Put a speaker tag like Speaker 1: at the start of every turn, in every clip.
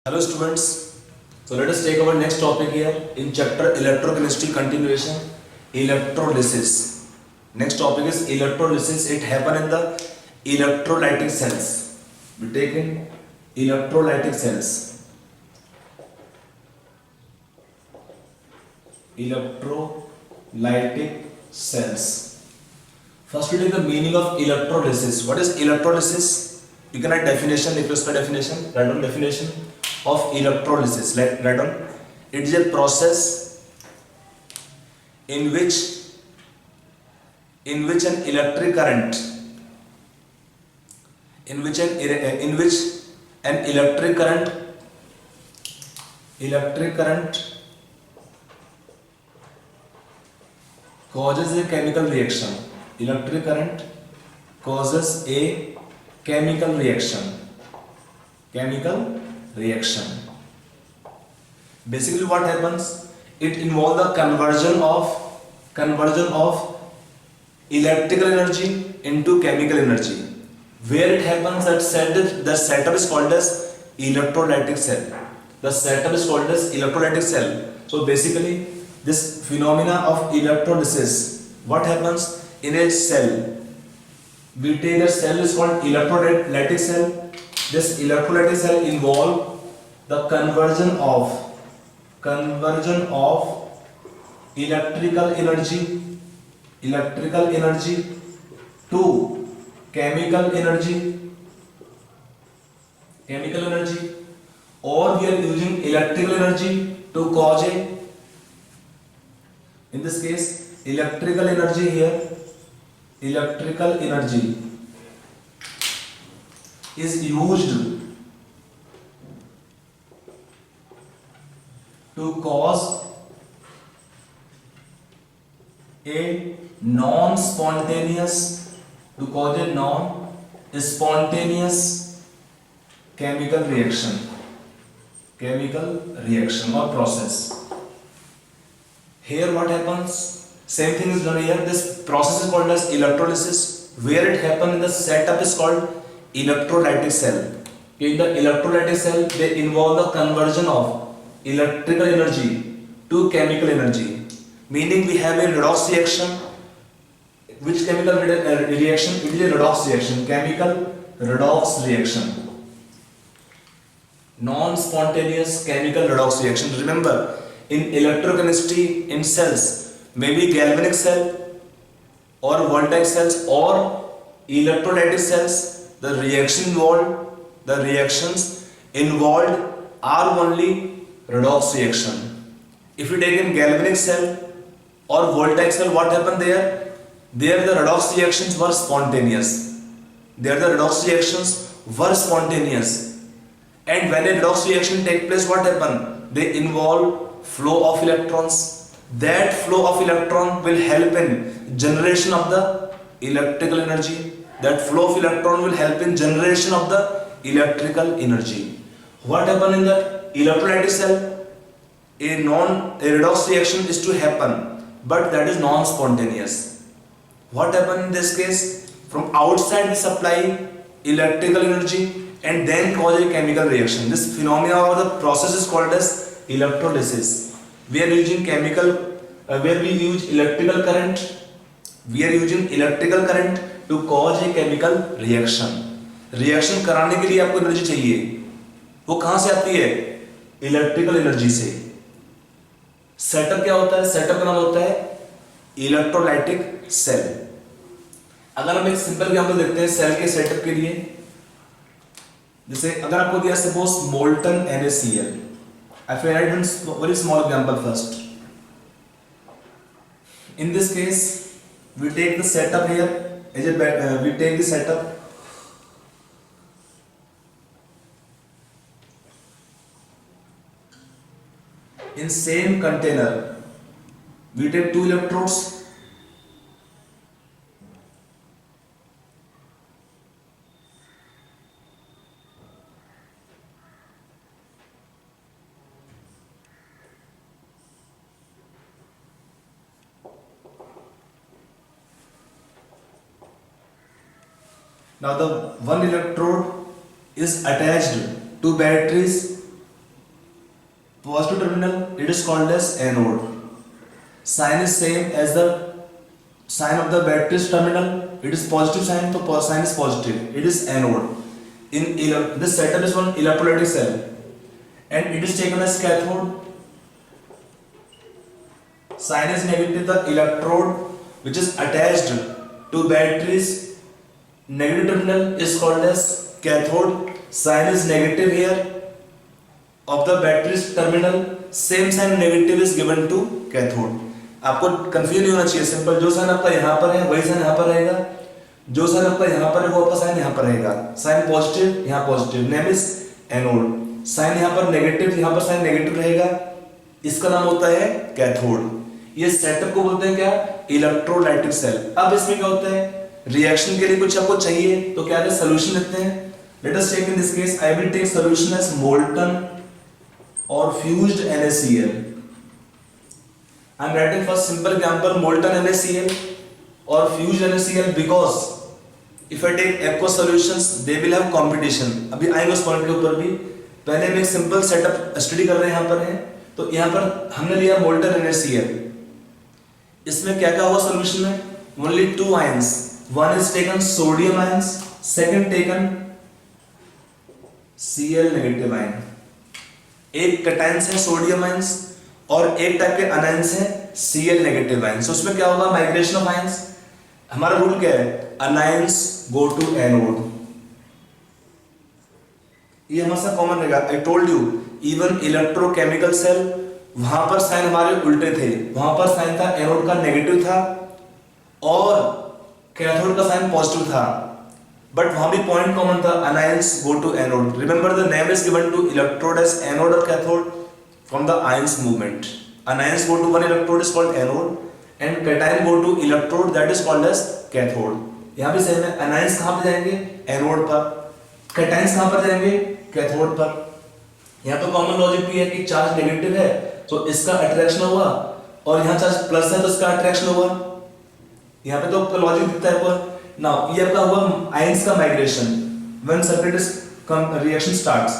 Speaker 1: Hello students, so let us take our next topic here in chapter electrochemistry continuation, electrolysis. Next topic is electrolysis. It happen in the electrolytic cells. We take in electrolytic cells. Electrolytic cells. First we take the meaning of electrolysis. What is electrolysis? You can write definition, if you study definition, write down definition of electrolysis. Write down. It is a process in which an electric current causes a chemical reaction. Electric current causes a chemical reaction. Basically what happens? It involves the conversion of electrical energy into chemical energy. Where it happens, the setup is called as electrolytic cell. The setup is called as electrolytic cell. So basically this phenomena of electrolysis, what happens in a cell? We take a cell is called electrolytic cell. This electrolytic cell involve the conversion of electrical energy to chemical energy, or we are using electrical energy to cause a, in this case, electrical energy is used to cause a non-spontaneous chemical reaction or process. Here what happens? Same thing is done here. This process is called as electrolysis. Where it happens in the setup is called electrolytic cell. In the electrolytic cell, they involve the conversion of electrical energy to chemical energy. Meaning we have a redox reaction. Which chemical reaction? It is a redox reaction. Chemical redox reaction. Non-spontaneous chemical redox reaction. Remember, in electrochemistry in cells, maybe galvanic cell or voltaic cells or electrolytic cells, the reactions involved are only redox reaction. If you take in galvanic cell or voltaic cell, what happened there? There the redox reactions were spontaneous. And when a redox reaction takes place, what happened? They involve flow of electrons. That flow of electron will help in generation of the electrical energy. What happened in the electrolytic cell? A redox reaction is to happen, but that is non-spontaneous. What happened in this case? From outside we supply electrical energy and then cause a chemical reaction. This phenomena or the process is called as electrolysis. We are using electrical current to cause a chemical reaction. Reaction कराने के लिए आपको energy चाहिए, वो कहां से आती है? इलेक्ट्रिकल एनर्जी से. सेटअप क्या होता है? सेटअप का नाम होता है इलेक्ट्रोलाइटिक सेल. अगर हम एक सिंपल एग्जांपल देखते हैं सेल के सेटअप के लिए, जैसे अगर आपको दिया suppose molten NaCl. I will write one very small example first. In this case, we take the setup here. We take the setup. In same container, we take two electrodes. Now the one electrode is attached to batteries positive terminal, it is called as anode. Sign is same as the sign of the battery's terminal. It is positive sign, so sign is positive. It is anode. This setup is one electrolytic cell, and it is taken as cathode. Sign is negative. The electrode which is attached to battery's negative terminal is called as cathode. Sign is negative here of the battery's terminal. Same sign negative is given to cathode. आपको confuse नहीं होना चाहिए, simple. जो sign आपका यहाँ पर है वही साइन यहाँ पर रहेगा, जो साइन आपका यहाँ पर है वो आपका साइन यहाँ पर रहेगा। साइन पॉजिटिव, यहाँ positive, name is anode. Sign यहाँ पर नेगेटिव, यहाँ पर साइन नेगेटिव रहेगा, इसका नाम होता है कैथोड। ये सेटअप को बोलते हैं क्या? Electrolytic cell. अब इसमें क्या होता है, रिएक्शन के लिए कुछ आपको चाहिए तो क्या है, सोल्यूशन लेते हैं। Let us take in this case, I will take solution as molten और fused NaCl. I am writing first simple example molten NaCl or fused NaCl because if I take aqueous solutions they will have competition. अभी आएंगे उस point के ऊपर भी, पहले हम एक सिंपल सेटअप स्टडी कर रहे हैं। यहाँ पर है तो यहाँ पर हमने लिया molten NaCl। इसमें क्या क्या हुआ सोल्यूशन में? Only two ions. One is taken sodium ions, second taken Cl negative ion. एक कैटायंस है सोडियम आयंस और एक टाइप के अनायंस है Cl नेगेटिव आयंस। उसमें क्या होगा, माइग्रेशन ऑफ आयंस। हमारा रूल क्या है, अनायंस गो टू एनोड, ये हमारा कॉमन रहेगा। I told you even electrochemical cell, वहां पर साइन हमारे उल्टे थे, वहां पर साइन था एनोड का नेगेटिव था और कैथोड का साइन पॉजिटिव था, बट वहां भी पॉइंट कॉमन था, anions go to anode. Remember the name is given to electrode as anode और cathode from the ions movement. Anions go to one electrode is called anode and cation go to electrode that is called as cathode. यहाँ भी same है, anions कहाँ पे जाएंगे, anode पर, cations कहाँ पर जाएंगे, कैथोड पर। यहाँ पे कॉमन लॉजिक भी है कि चार्ज नेगेटिव है तो इसका अट्रैक्शन होगा और यहाँ चार्ज प्लस है तो इसका अट्रैक्शन होगा। यहाँ पे तो लॉजिक दिखता है पर। नाउ ये आपका हुआ आयंस का migration when circuit is reaction starts.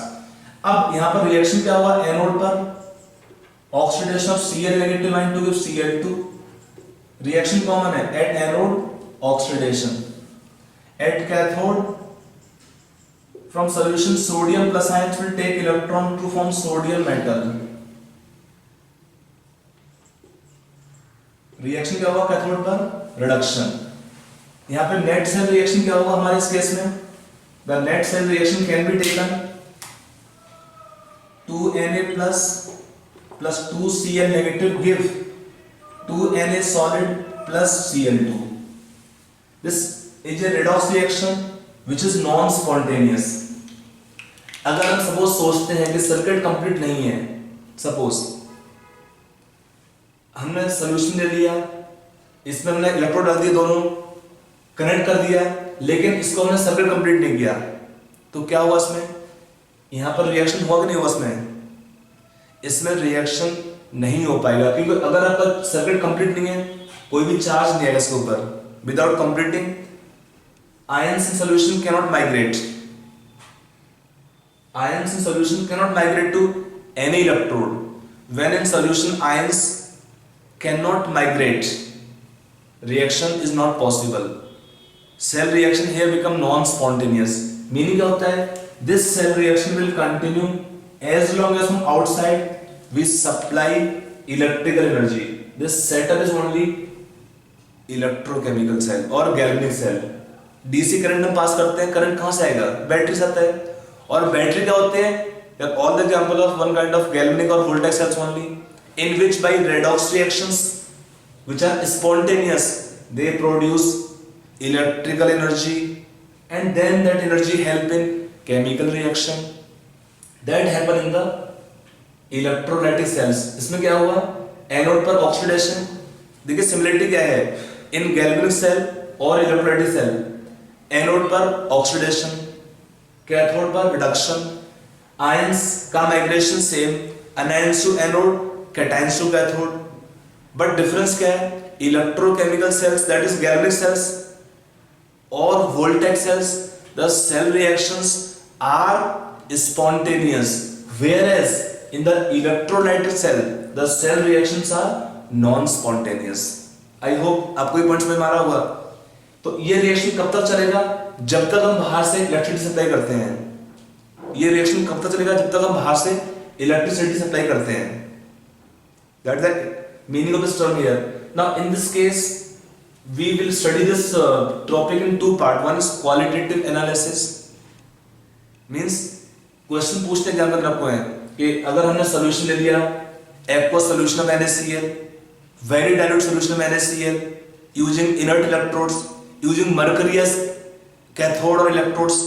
Speaker 1: अब यहाँ पर रिएक्शन क्या हुआ, एनोड पर oxidation of Cl negative ion to give Cl2। Reaction common है, at anode oxidation, at cathode from solution sodium plus ions will take electron to form sodium metal. Reaction क्या हुआ cathode पर, reduction. यहाँ पे net cell reaction क्या होगा हमारे इस केस में, the net cell reaction can be taken 2Na plus 2Cl negative give 2Na solid plus Cl2. This is a redox reaction which is non-spontaneous. अगर हम सपोज सोचते हैं कि सर्किट कंप्लीट नहीं है, सपोज हमने सोल्यूशन ले लिया, इसमें हमने इलेक्ट्रोड डाल दिए, दोनों कनेक्ट कर दिया, लेकिन इसको हमने सर्किट कंप्लीट नहीं किया, तो क्या हुआ इसमें, यहाँ पर रिएक्शन हुआ कि नहीं हुआ इसमें? इसमें रिएक्शन नहीं हो पाएगा क्योंकि अगर आपका सर्किट कंप्लीट नहीं है, कोई भी चार्ज नहीं आएगा इसके ऊपर। Without completing ions in solution can not migrate, ions in solution cannot migrate to any electrode. When in solution ions cannot migrate, reaction is not possible. Cell reaction here become non-spontaneous. Meaning क्या होता है, this cell reaction will continue as long as from outside we supply electrical energy. This setup is only electrochemical cell और galvanic cell. DC current हम पास करते हैं, current कहाँ से आएगा, बैटरी से आता है। और बैटरी क्या होते हैं, all the example of one kind of galvanic और voltage cells only in which by redox reactions which are spontaneous they produce electrical energy and then that energy help in chemical reaction that happen in the electrolytic cells. इसमें क्या हुआ, anode पर oxidation. देखिए similarity क्या है in galvanic cell और electrolytic cell, anode पर oxidation, cathode पर रिडक्शन, आयंस का migration same, anions to anode, cations to cathode. But difference क्या है, electrochemical cells that is galvanic cells और voltage cells, the cell reactions are spontaneous, whereas in the electrolytic cell, the cell reactions are non-spontaneous. I hope आपको ये point में मारा होगा. तो ये रिएक्शन कब तक चलेगा? जब तक हम बाहर से इलेक्ट्रिसिटी सप्लाई करते हैं. ये रिएक्शन कब तक चलेगा? जब तक हम बाहर से इलेक्ट्रिसिटी सप्लाई करते हैं. That's the meaning of this term here. Now in this case we will study this topic in two parts. One is qualitative analysis, means question पूछते क्या मतलब आपको है कि अगर हमने सोल्यूशन ले लिया, aqueous solution of NaCl, very dilute solution of NaCl, using inert electrodes, using mercury as cathode or electrodes,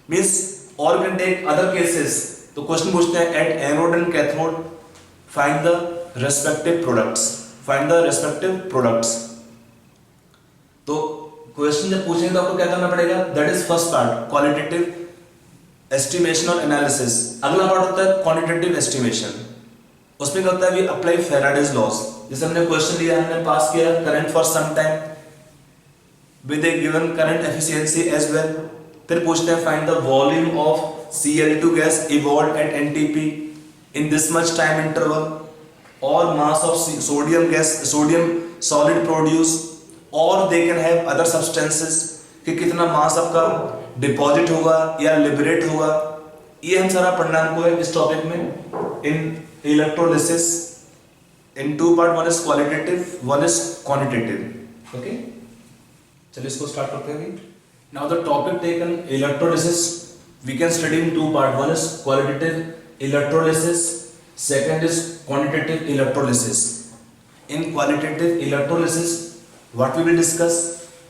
Speaker 1: means or can take other cases. तो क्वेश्चन पूछते हैं at anode and cathode find the respective products, find the respective products. तो question जब पूछेंगे तो आपको क्या करना पड़ेगा? That is first part, qualitative estimation और एनालिसिस. अगला पार्ट होता है क्वांटिटेटिव एस्टिमेशन. उसमें क्या होता है? We apply Faraday's laws. जैसे हमने क्वेश्चन लिया, हमने पास किया current for some time with a given current efficiency as well. फिर पूछते हैं find the volume of Cl2 gas evolved at NTP in this much time interval, और मास of sodium gas, sodium solid produce, और they can have other substances, कि कितना मास आपका deposit होगा या लिबरेट होगा. ये हम सारा पढ़ना हमको है इस टॉपिक में in electrolysis in two part. One is qualitative, one is quantitative. Okay, चलिए इसको स्टार्ट करते हैं. Now the topic taken electrolysis we can study in two part. One is qualitative electrolysis, second is quantitative electrolysis. In qualitative electrolysis what we will discuss?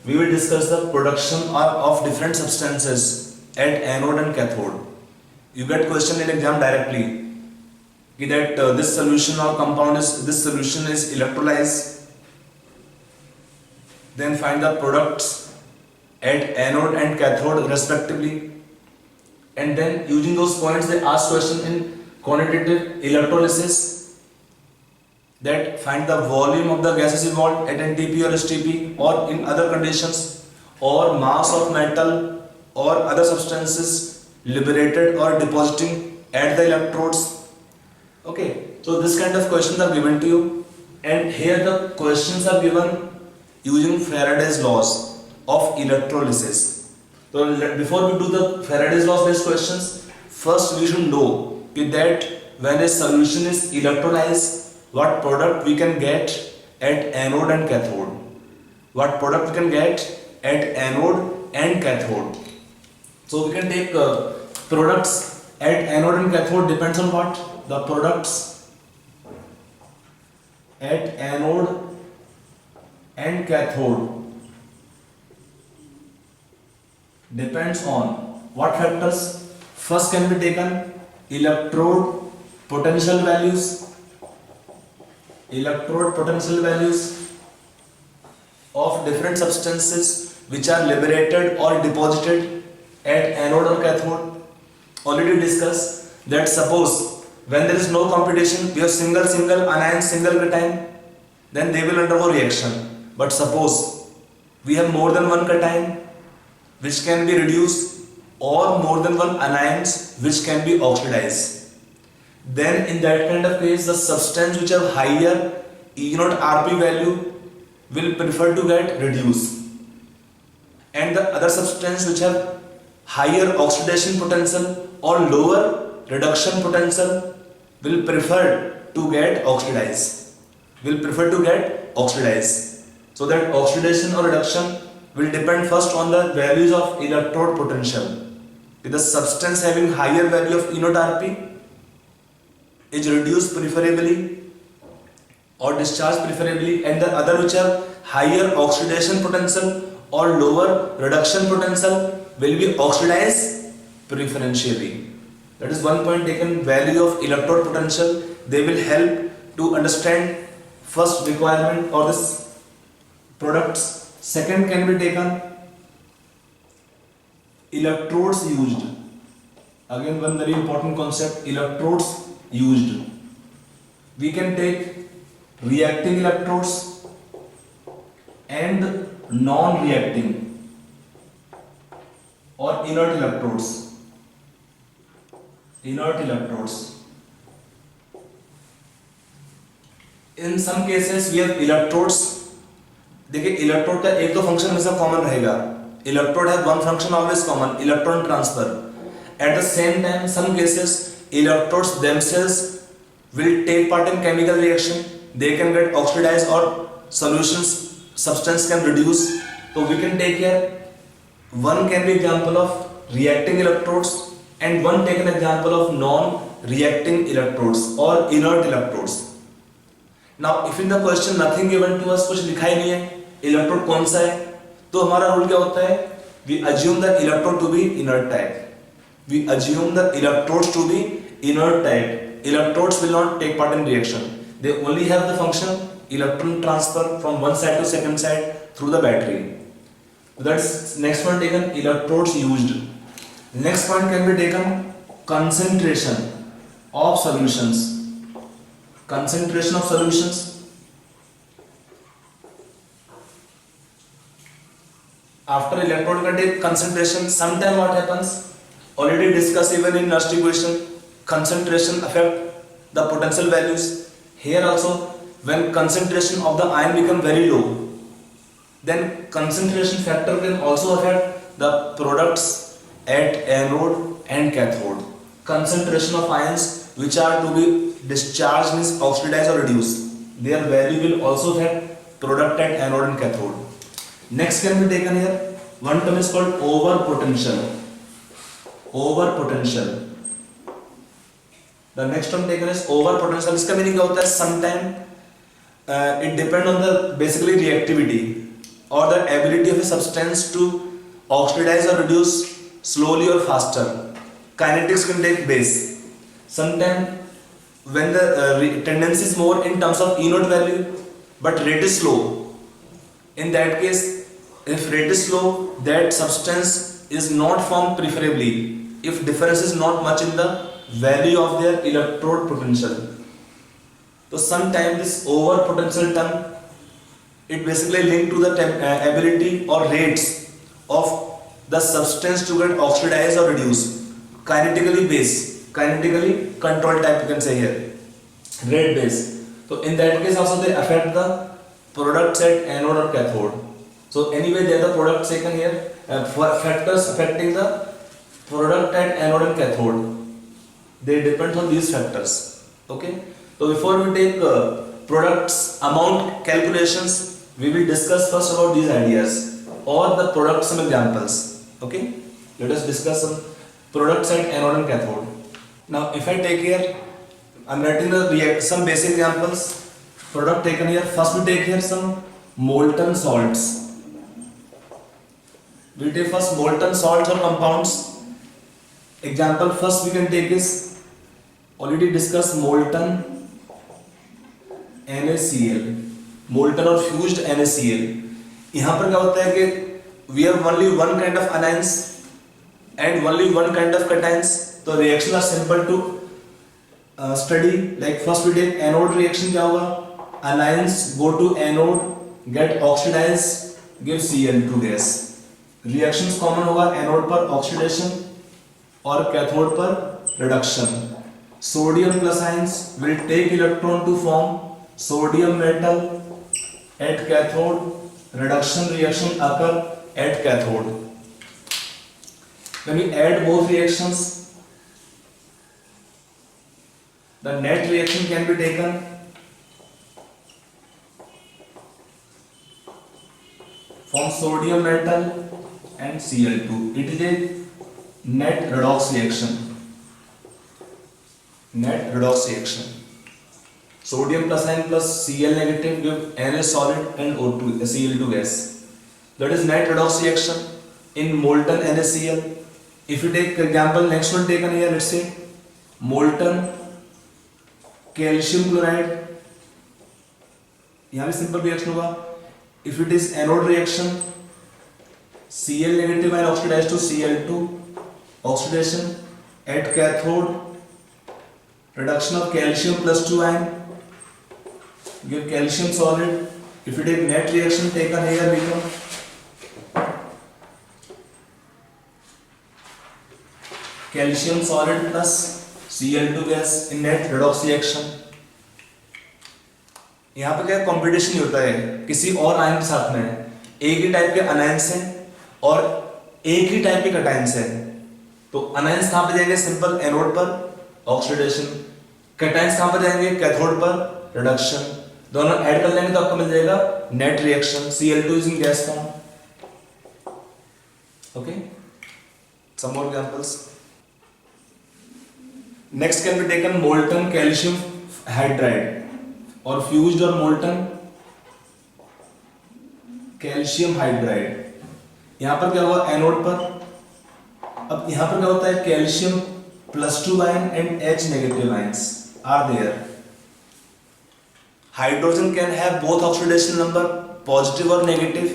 Speaker 1: We will discuss the production of different substances at anode and cathode. You get question in exam directly that this solution or compound is, this solution is electrolyzed, then find the products at anode and cathode respectively, and then using those points they ask question in quantitative electrolysis that find the volume of the gases involved at NTP or STP or in other conditions, or mass of metal or other substances liberated or depositing at the electrodes. Okay, so this kind of questions are given to you, and here the questions are given using Faraday's laws of electrolysis. So before we do the Faraday's laws based questions, first we should know that when a solution is electrolyzed, what product we can get at anode and cathode. What product we can get at anode and cathode. So we can take products at anode and cathode depends on what? The products at anode and cathode depends on what factors? First can be taken electrode potential values, electrode potential values of different substances which are liberated or deposited at anode or cathode. Already discussed that suppose when there is no competition, we have single anion, single cation, then they will undergo reaction. But suppose we have more than one cation which can be reduced, or more than one anions which can be oxidized, then in that kind of case the substance which have higher E0 Rp value will prefer to get reduced, and the other substance which have higher oxidation potential or lower reduction potential will prefer to get oxidized, so that oxidation or reduction will depend first on the values of electrode potential. With the substance having higher value of E0 Rp is reduced preferably or discharged preferably, and the other which have higher oxidation potential or lower reduction potential will be oxidized preferentially. That is one point taken, value of electrode potential. They will help to understand first requirement or this products. Second can be taken electrodes used. Again one very important concept, electrodes used. We can take reacting electrodes and non-reacting or inert electrodes. In some cases we have electrodes. देखिए electrode का एक तो function हमेशा common रहेगा. Electrode have one function always common, electron transfer. At the same time, some cases electrodes themselves will take part in chemical reaction. They can get oxidized or solutions substance can reduce. So we can take here one can be example of reacting electrodes and one take an example of non-reacting electrodes or inert electrodes. Now if in the question nothing given to us, कुछ लिखा ही नहीं है electrode कौन सा है, तो हमारा rule क्या होता है? We assume the electrode to be inert type. We assume the electrodes to be inert type. Electrodes will not take part in reaction. They only have the function electron transfer from one side to second side through the battery. That's next one taken, electrodes used. Next point can be taken concentration of solutions. Concentration of solutions. After electrode can take concentration, sometime what happens? Already discussed even in last equation, concentration affect the potential values. Here also, when concentration of the ion become very low, then concentration factor can also affect the products at anode and cathode. Concentration of ions which are to be discharged means oxidized or reduced, their value will also affect product at anode and cathode. Next can be taken here, one term is called over potential. Over potential. The next term taken is over potential. इसका meaning क्या होता है? Sometime it depend on the basically reactivity or the ability of a substance to oxidize or reduce slowly or faster. Kinetics can take base. Sometime when the tendency is more in terms of E naught value, but rate is slow. In that case, if rate is slow, that substance is not formed preferably if difference is not much in the value of their electrode potential. So sometimes this over potential term, it basically linked to the ability or rates of the substance to get oxidized or reduced. Kinetically based, kinetically controlled type you can say here, rate based. So in that case also they affect the products at anode or cathode. So anyway they are the products taken here, factors affecting the product at anode and cathode. They depend on these factors. Okay. So before we take products amount calculations, we will discuss first about these ideas or the products, some examples. Okay. Let us discuss some products at anode and cathode. Now if I take here, I'm writing some basic examples. Product taken here. First we take here some molten salts. We take first molten salts or compounds. Example first we can take is already discussed molten NaCl, molten or fused NaCl. यहाँ पर क्या होता है कि we have only one kind of anions and only one kind of cations. तो reaction are simple to study. Like first we take anode reaction, क्या होगा? Anions go to anode, get oxidized, give Cl2 gas. Reactions common होगा anode पर oxidation और cathode पर reduction. Sodium plus ions will take electron to form sodium metal at cathode. Reduction reaction occur at cathode. When we add both reactions, the net reaction can be taken from sodium metal and Cl2. It is a net redox reaction. Net redox reaction. Sodium plus ion plus Cl negative give Na solid and O2 Cl2 gas. That is net redox reaction in molten NaCl. If you take example, next one taken here, let's say molten calcium chloride. यहाँ भी simple reaction होगा. If it is anode reaction, Cl negative ion oxidized to Cl2, oxidation at cathode, reduction of calcium plus 2 ion, give calcium solid. If you take net reaction taken here, become calcium solid plus Cl2 gas in net redox reaction. यहाँ पे क्या competition ही होता है किसी और ion के साथ में, एक ही टाइप के अनायंस हैं और एक ही टाइप के कैटायंस हैं। तो अनायंस कहाँ पे जाएंगे? सिंपल एनोड पर ऑक्सीडेशन, कैटायंस कहाँ पर जाएंगे? कैथोड पर रिडक्शन। दोनों ऐड कर लेंगे तो आपको मिल जाएगा net reaction, Cl2 is in gas form. Okay, some more examples. Next can be taken molten calcium hydride और फ्यूज्ड और मोल्टन कैल्शियम हाइड्राइड। यहां पर क्या हुआ? एनोड पर। अब यहां पर क्या होता है? Calcium +2 ion and H negative ions are there. Hydrogen can have both oxidation number, positive or negative.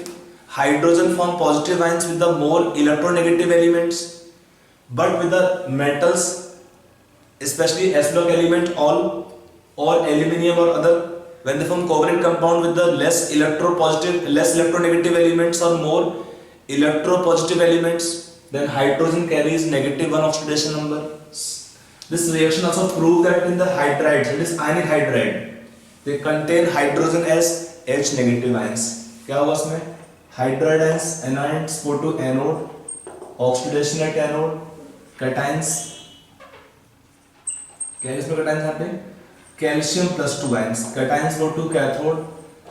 Speaker 1: Hydrogen form positive ions with the more electronegative elements, but with the metals, especially S-log element, all or aluminium or other, when they form covalent compound with the less electronegative elements or more electropositive elements, then hydrogen carries -1 oxidation number. This reaction also proves that in the hydrides, it is ionic hydride, they contain hydrogen as H negative ions. क्या हुआ इसमें? Hydride ions, anions go to anode, oxidation at anode, cations, क्या है इसमें cations यहाँ पे? Calcium +2 ions, cations go to cathode,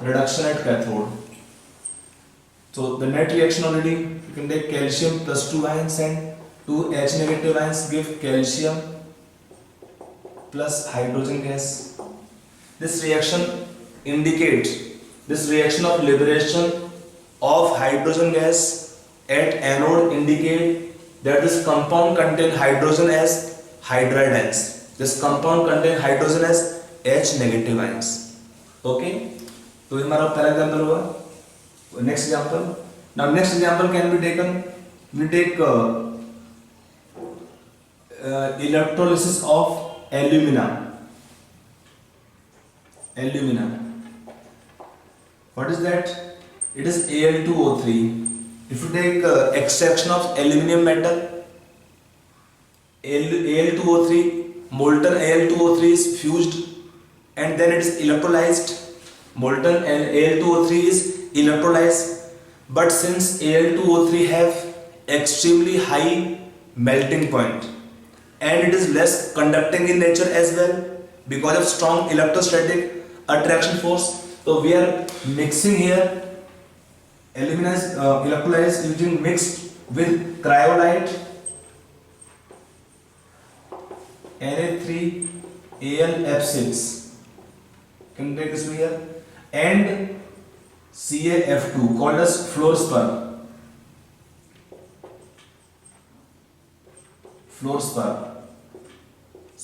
Speaker 1: reduction at cathode. So the net reaction already, you can take calcium +2 ions and 2 H negative ions give calcium plus hydrogen gas. This reaction indicates this reaction of liberation of hydrogen gas at anode indicate that this compound contain hydrogen as hydride ions. This compound contain hydrogen as H negative ions. Okay? तो ये हमारा पहला example हुआ. Next example. Now next example can be taken. We take electrolysis of alumina. Alumina. What is that? It is Al2O3. If you take extraction of aluminium metal, Al2O3, molten Al2O3 is fused and then it is electrolyzed. Molten Al2O3 is electrolyzed, but since Al2O3 have extremely high melting point and it is less conducting in nature as well because of strong electrostatic attraction force, so we are mixing here alumina is electrolyzed using mixed with cryolite Na3Al can take this here and CaF2 called as fluorspar.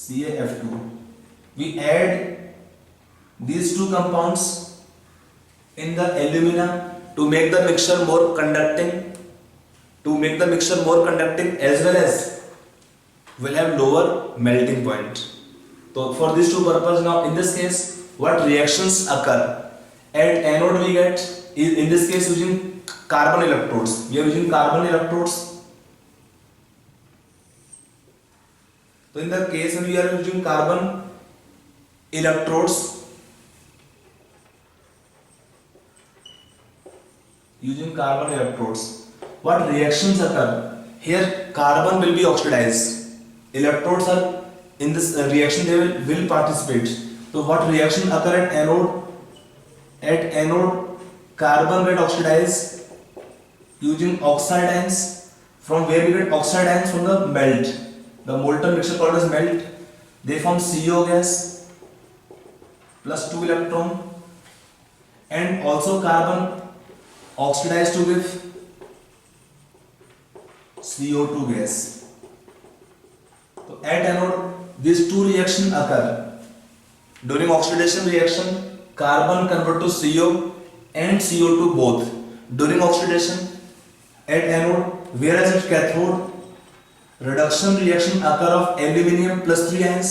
Speaker 1: CaF2. We add these two compounds in the alumina to make the mixture more conducting, as well as will have lower melting point. So for these two purposes, now in this case what reactions occur at anode? We get in this case using carbon electrodes. We are using carbon electrodes. So in the case when we are using carbon electrodes, what reactions occur? Here carbon will be oxidized. Electrodes are in this reaction, they will participate. So what reaction occur at anode? At anode, carbon get oxidized using oxide ions. From where we get oxide ions? From the melt. The molten mixture called as melt. They form CO gas plus 2 electron, and also carbon oxidized to give CO2 gas. So at anode, these two reactions occur. During oxidation reaction, carbon convert to CO and CO2 both. During oxidation at anode, whereas at cathode, reduction reaction occur of aluminium +3 ions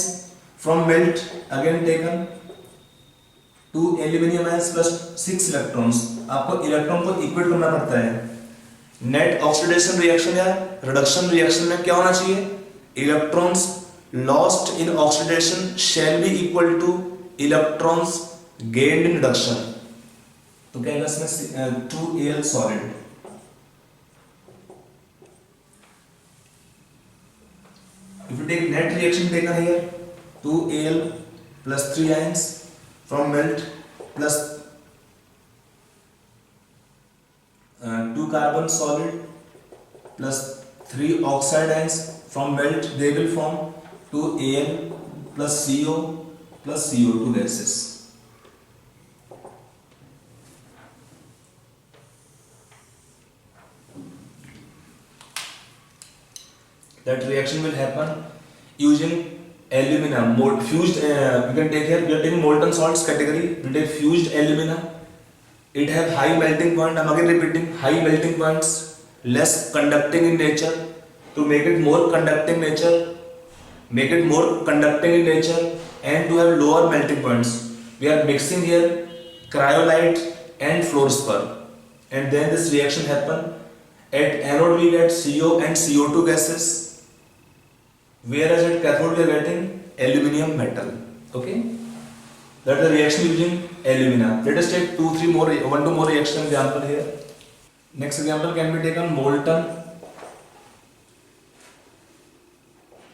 Speaker 1: from melt again taken to aluminium ions plus 6 electrons. आपको electron को equate करना पड़ता है. Net oxidation reaction या reduction reaction में क्या होना चाहिए? Electrons lost in oxidation shall be equal two electrons gained in reduction. तो क्या होगा इसमें 2Al solid. If you take net reaction taken here, 2Al plus 3 ions from melt plus 2 carbon solid plus 3 oxide ions from melt, they will form 2Al plus CO plus CO2 gases. That reaction will happen using alumina, fused. You can take here. We are taking molten salts category. We take fused alumina. It have high melting point. I'm again repeating, high melting points, less conducting in nature. To make it more conducting in nature, and to have lower melting points, we are mixing here cryolite and fluorspar, and then this reaction happen. At anode we get CO and CO2 gases, whereas at cathode we are getting aluminium metal. Okay, that is the reaction using alumina. Let us take 2 more reaction example here. Next example can be taken molten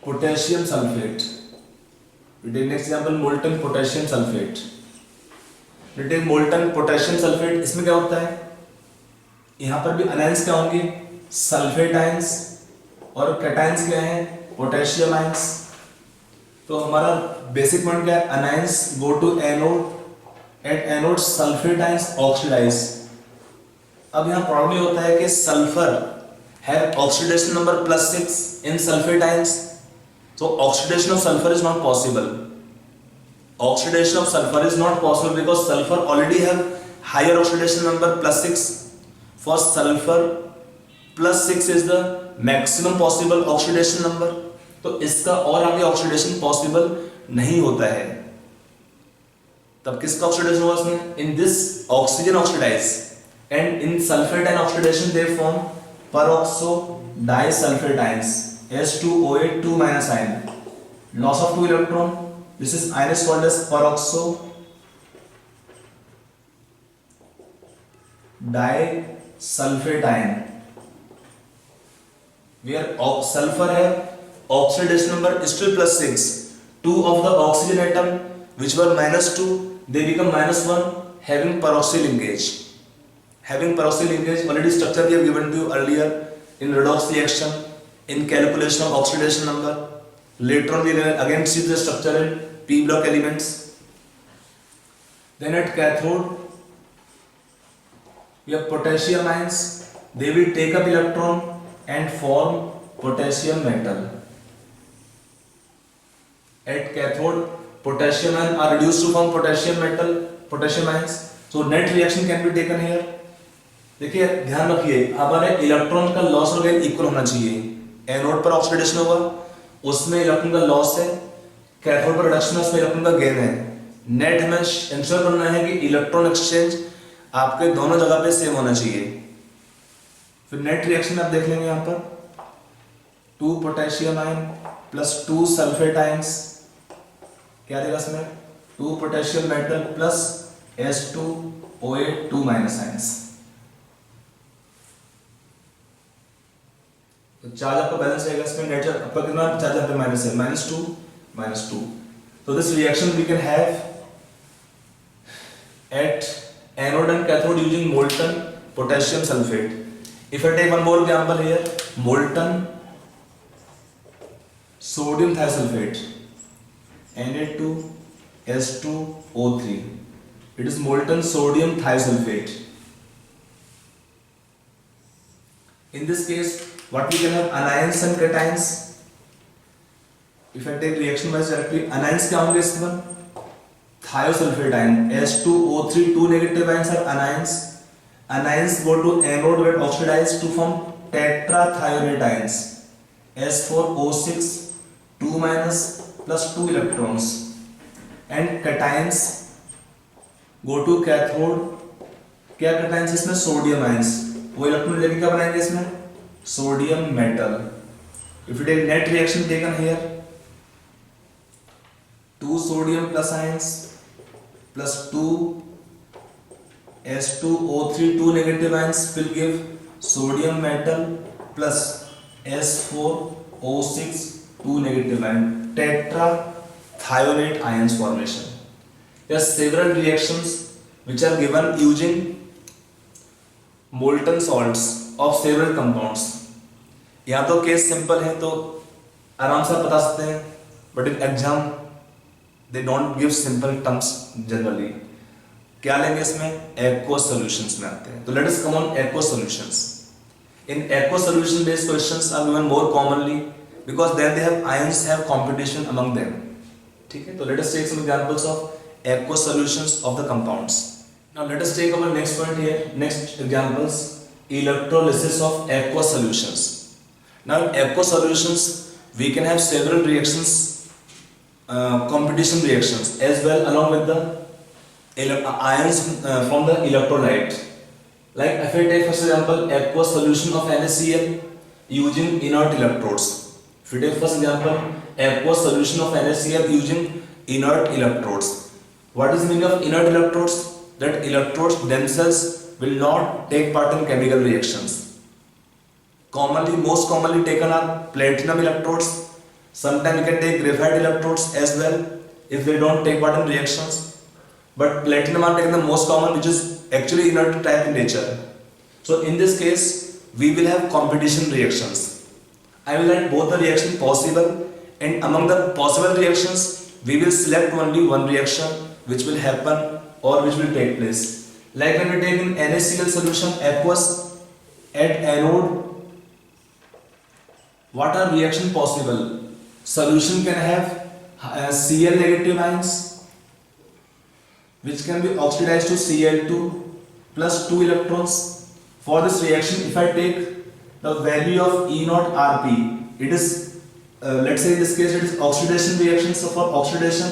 Speaker 1: potassium sulfate. We take next example molten potassium sulfate. We take molten potassium sulfate. इसमें क्या होता है, यहाँ पर भी anions क्या होंगे, sulphate ions, और कैटायंस क्या है, पोटेशियम आयंस. तो हमारा बेसिक पॉइंट क्या है, anions go to anode, at anode sulphate ions oxidize. अब यहाँ प्रॉब्लम होता है कि sulphur have oxidation number +6 in sulphate ions. So oxidation of sulfur is not possible. Oxidation of sulfur is not possible because sulfur already have higher oxidation number +6. For sulfur +6 is the maximum possible oxidation number. तो इसका और आगे oxidation possible नहीं होता है. तब किसका oxidation होगा इसमें, in this oxygen oxidize, and in sulphate ion oxidation they form peroxo disulfate ions, H2OH 2 minus ion. Loss of 2 electron. This is ion is called as peroxo disulfate ion. Where sulfur have oxidation number still +6. 2 of the oxygen atom which were -2, they become -1, having peroxy linkage. Having peroxy linkage, already structure we have given to you earlier in redox reaction, in calculation of oxidation number. Later on we will again see the structure in p block elements. Then at cathode we have potassium ions. They will take up electron and form potassium metal. At cathode potassium ions are reduced to form potassium metal, potassium ions. So net reaction can be taken here. देखिए ध्यान रखिए, हमारे electron का loss और gain equal होना चाहिए. Anode पर oxidation होगा, उसमें इलेक्ट्रॉन का लॉस है, कैथोड पर रिडक्शन है, उसमें इलेक्ट्रॉन का गेन है. नेट हमें इंश्योर करना है कि इलेक्ट्रॉन एक्सचेंज आपके दोनों जगह पे सेम होना चाहिए. फिर नेट रिएक्शन आप देख लेंगे यहाँ पर 2 potassium ion plus 2 sulphate ions, क्या देगा इसमें 2 potassium metal plus H2OH 2 minus ions. तो चार्ज आपका बैलेंस रहेगा इसमें. नेट आपका कितना चार्ज यहाँ पे माइनस है, -2. So this reaction we can have at anode and cathode using molten potassium sulfate. If I take one more example here, molten sodium thiosulfate, Na2H2O3. It is molten sodium thiosulfate. In this case, what we can have, anions and cations. If I take reaction wise directly, anions क्या होंगे इसमें, thiosulfate ion, H2O3, 2 negative ions are anions. Anions go to anode, get oxidized to form tetrathiourate ions, S4O6 2 minus plus 2 electrons. And cations go to cathode. क्या cations इसमें, sodium ions. वो electron लेके क्या बनाएंगे इसमें, sodium metal. If you take net reaction taken here, 2 sodium plus ions plus 2 H2O3, 2 negative ions will give sodium metal plus S4O6, 2 negative ion, tetrathiolate ions formation. There are several reactions which are given using molten salts of several compounds. यहाँ तो case simple है तो आराम से बता सकते हैं, but in exam they don't give simple terms generally. क्या लेंगे इसमें? aqueous solutions में आते हैं. तो let us come on aqueous solutions. In aqueous solution based questions are given more commonly because then they have ions have competition among them. ठीक है, तो let us take some examples of aqueous solutions of the compounds. Now let us take our next point here. Next examples, electrolysis of aqueous solutions. Now in aqueous solutions we can have several reactions, competition reactions as well along with the ions from the electrolyte. Like if I take for example aqueous solution of NaCl using inert electrodes. If we take for example aqueous solution of NaCl using inert electrodes. What is the meaning of inert electrodes? That electrodes themselves will not take part in chemical reactions. Most commonly taken are platinum electrodes. Sometimes you can take graphite electrodes as well if they don't take part in reactions. But platinum are taken the most common, which is actually inert type in nature. So in this case, we will have competition reactions. I will write both the reactions possible, and among the possible reactions, we will select only one reaction which will happen or which will take place. Like when we take in NaCl solution aqueous at anode, what are reaction possible? Solution can have Cl negative ions which can be oxidized to Cl2 plus 2 electrons. For this reaction, if I take the value of E naught Rp, it is let's say in this case it is oxidation reaction. So for oxidation,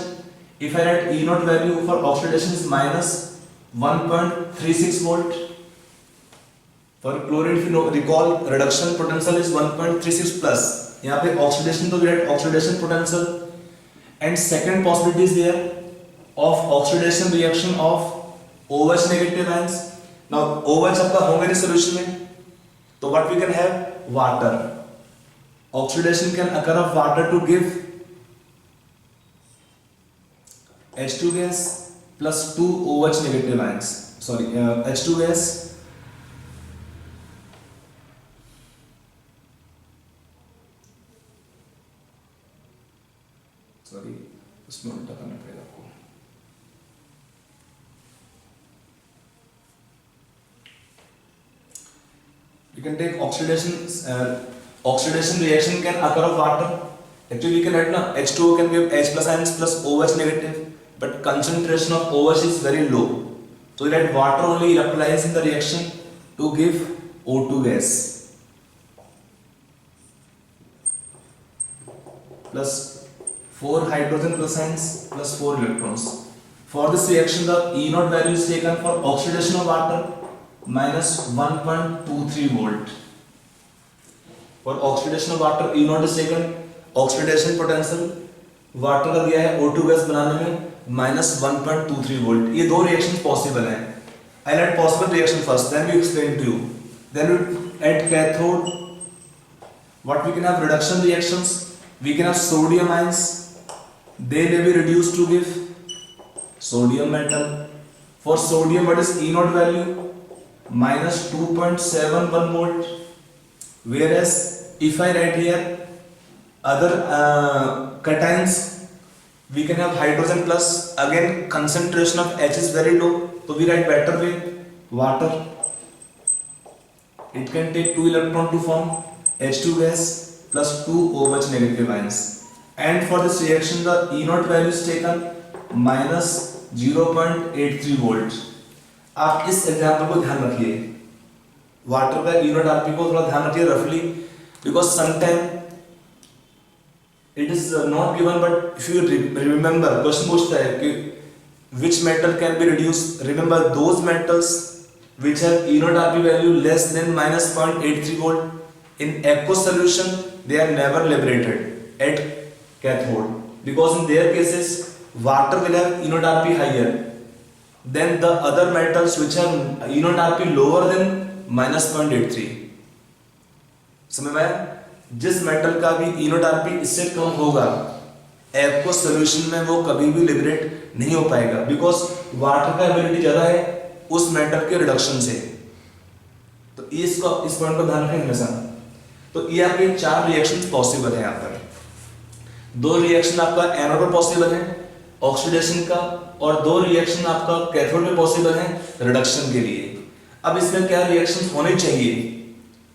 Speaker 1: if I write E naught value for oxidation is minus 1.36 volt. For chlorine, if you recall, reduction potential is 1.36 plus. यहाँ पे oxidation तो we write oxidation potential. And second possibility is there of oxidation reaction of OH negative ions. Now OH आपका होंगे नहीं solution में, तो what we can have? Water. Oxidation can occur of water to give H2 gas plus 2 OH negative ions. Sorry, H2 gas उसमें उल्टा करना पड़ेगा आपको. You can take oxidation reaction can occur of water. Actually, we can write now H2O can give H plus ions plus OH negative, but concentration of OH is very low. So we write water only electrolyzes in the reaction to give O2 gas plus 4 hydrogen plus ions plus 4 electrons. For this reaction, the E naught value is taken for oxidation of water minus 1.23 volt. For oxidation of water, E naught is taken oxidation potential water का दिया है O2 gas बनाने में minus 1.23 volt. ये दो reactions possible हैं. I'll add possible reaction first, then we explain to you. Then we at cathode, what we can have reduction reactions. We can have sodium ions. They may be reduced to give sodium metal. For sodium, what is E naught value? Minus 2.71 volt. Whereas if I write here other cations, we can have hydrogen plus. Again, concentration of H is very low, so we write better way. Water, it can take 2 electrons to form H2 gas plus 2 OH negative ions. And for this reaction, the E naught value is taken minus 0.83 volt. आप इस example को ध्यान रखिए. Water का E naught Rp को थोड़ा ध्यान रखिए रफली, because sometime it is not given, but if you remember, question पूछता है कि which metal can be reduced. Remember those metals which have E naught Rp value less than minus 0.83 volt. In aqueous solution, they are never liberated at cathode, because in their cases water will have E naught Rp higher than the other metals which are E naught Rp lower than -0.83. समझ में आया? जिस metal का भी E naught Rp इससे कम होगा, aqueous solution में वो कभी भी लिबरेट नहीं हो पाएगा, बिकॉज वाटर का एबिलिटी ज्यादा है उस मेटल के रिडक्शन से। तो इस पॉइंट को ध्यान रखें हमेशा। तो ये आपके 4 रिएक्शन पॉसिबल है। यहाँ पर 2 रिएक्शन आपका एनोड पर पॉसिबल है ऑक्सीडेशन का, और 2 रिएक्शन आपका कैथोड में पॉसिबल है रिडक्शन के लिए। अब इसमें क्या रिएक्शन होने चाहिए?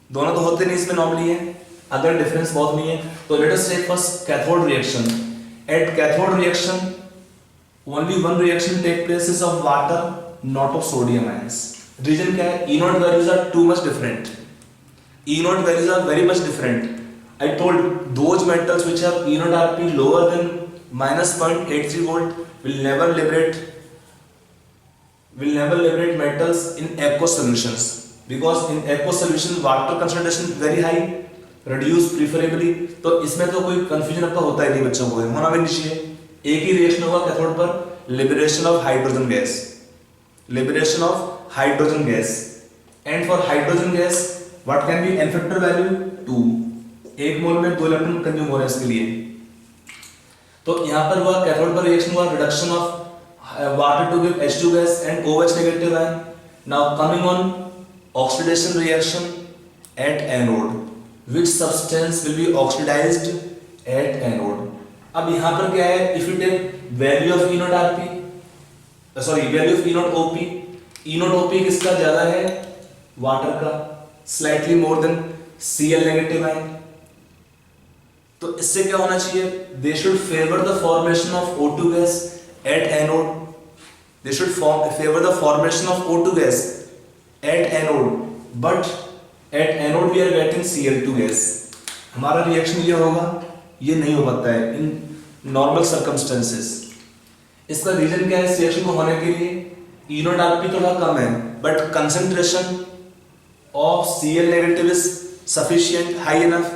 Speaker 1: दोनों तो होते नहीं इसमें नॉर्मली है, अगर डिफरेंस बहुत नहीं है तो let us take first cathode reaction. At cathode reaction only one reaction takes place of water, not of sodium ions. Reason क्या है? E naught values are too much different. E naught values are very much different. I told those metals which have E naught Rp lower than -0.83 volt will never liberate metals in aqueous solutions, because in aqueous solution water concentration very high, reduce preferably। तो इसमें तो कोई confusion आपका होता ही नहीं बच्चों को, होना भी नहीं चाहिए। एक ही रिएक्शन होगा कैथोड पर, liberation of hydrogen gas, liberation of hydrogen gas. And for hydrogen gas what can be n factor value 2, 1 मोल में 2 इलेक्ट्रॉन कंज्यूम हो रहे हैं इसके लिए। तो यहां पर हुआ कैथोड पर रिएक्शन हुआ reduction of water to give H2 gas and OH negative ion। now coming on oxidation reaction at anode, which substance will be oxidized at anode। अब यहां पर क्या है? if you take value of E naught Rp, value of E naught OP, E naught OP किसका ज्यादा है? Water का, slightly more than Cl negative ion. तो इससे क्या होना चाहिए? They should favour the formation of O2 gas at anode, they should favour the formation of O2 gas at anode, but at anode we are getting Cl2 gas. हमारा reaction ये होगा, ये नहीं हो पाता है इन नॉर्मल सर्कमस्टेंसेस। इसका reason क्या है? इस रिएक्शन को होने के लिए E naught Rp थोड़ा कम है, but concentration of Cl negative is sufficient, high enough,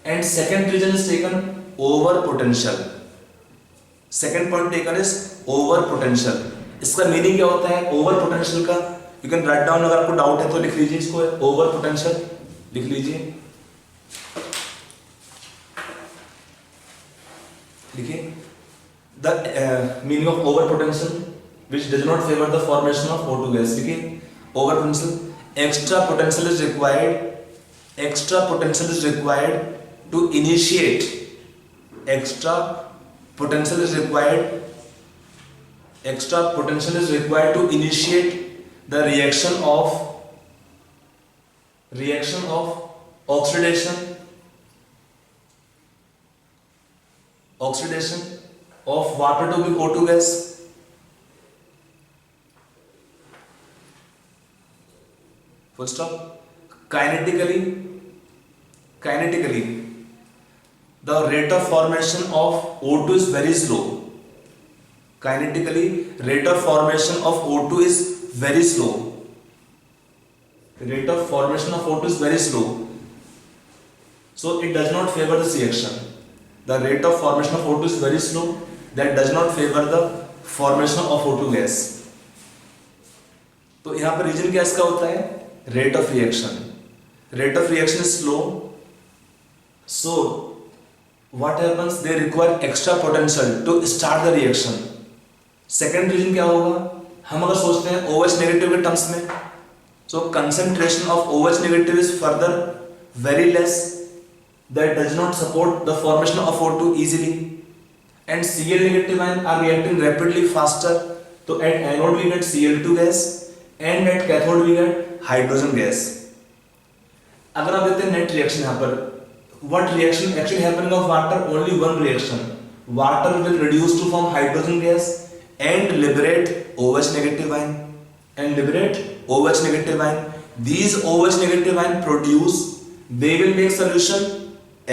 Speaker 1: and second reason is taken over potential। second point taken is over potential। इसका मीनिंग क्या होता है ओवर पोटेंशियल का? यू कैन राइट डाउन, अगर आपको doubt है तो लिख लीजिए इसको, ओवर पोटेंशियल लिख लीजिए, लिखिए the meaning of over potential which does not favor the formation of O2 gas। लिखिए over potential, extra potential is required to initiate, extra potential is required to initiate the reaction of oxidation of water to give O2 gas। full stop। kinetically the rate of formation of O2 is very slow। kinetically rate of formation of O2 is very slow, rate of formation of O2 is very slow, so it does not favor this reaction। the rate of formation of O2 is very slow, that does not favor the formation of O2 gas। तो यहां पर reason क्या इसका होता है? rate of reaction is slow, so what happens? they require extra potential to start the reaction। second reason क्या होगा? हम अगर सोचते हैं OH negative के टर्म्स में, so concentration of OH negative is further very less, that does not support the formation of O2 easily, and Cl negative ion are reacting rapidly faster। तो at anode we get Cl2 gas and at cathode we get hydrogen gas. अगर आप देखते हैं net reaction यहां पर, what reaction actually happening of water? Only one reaction, water will reduce to form hydrogen gas and liberate OH negative ion, these OH negative ion produce, they will make solution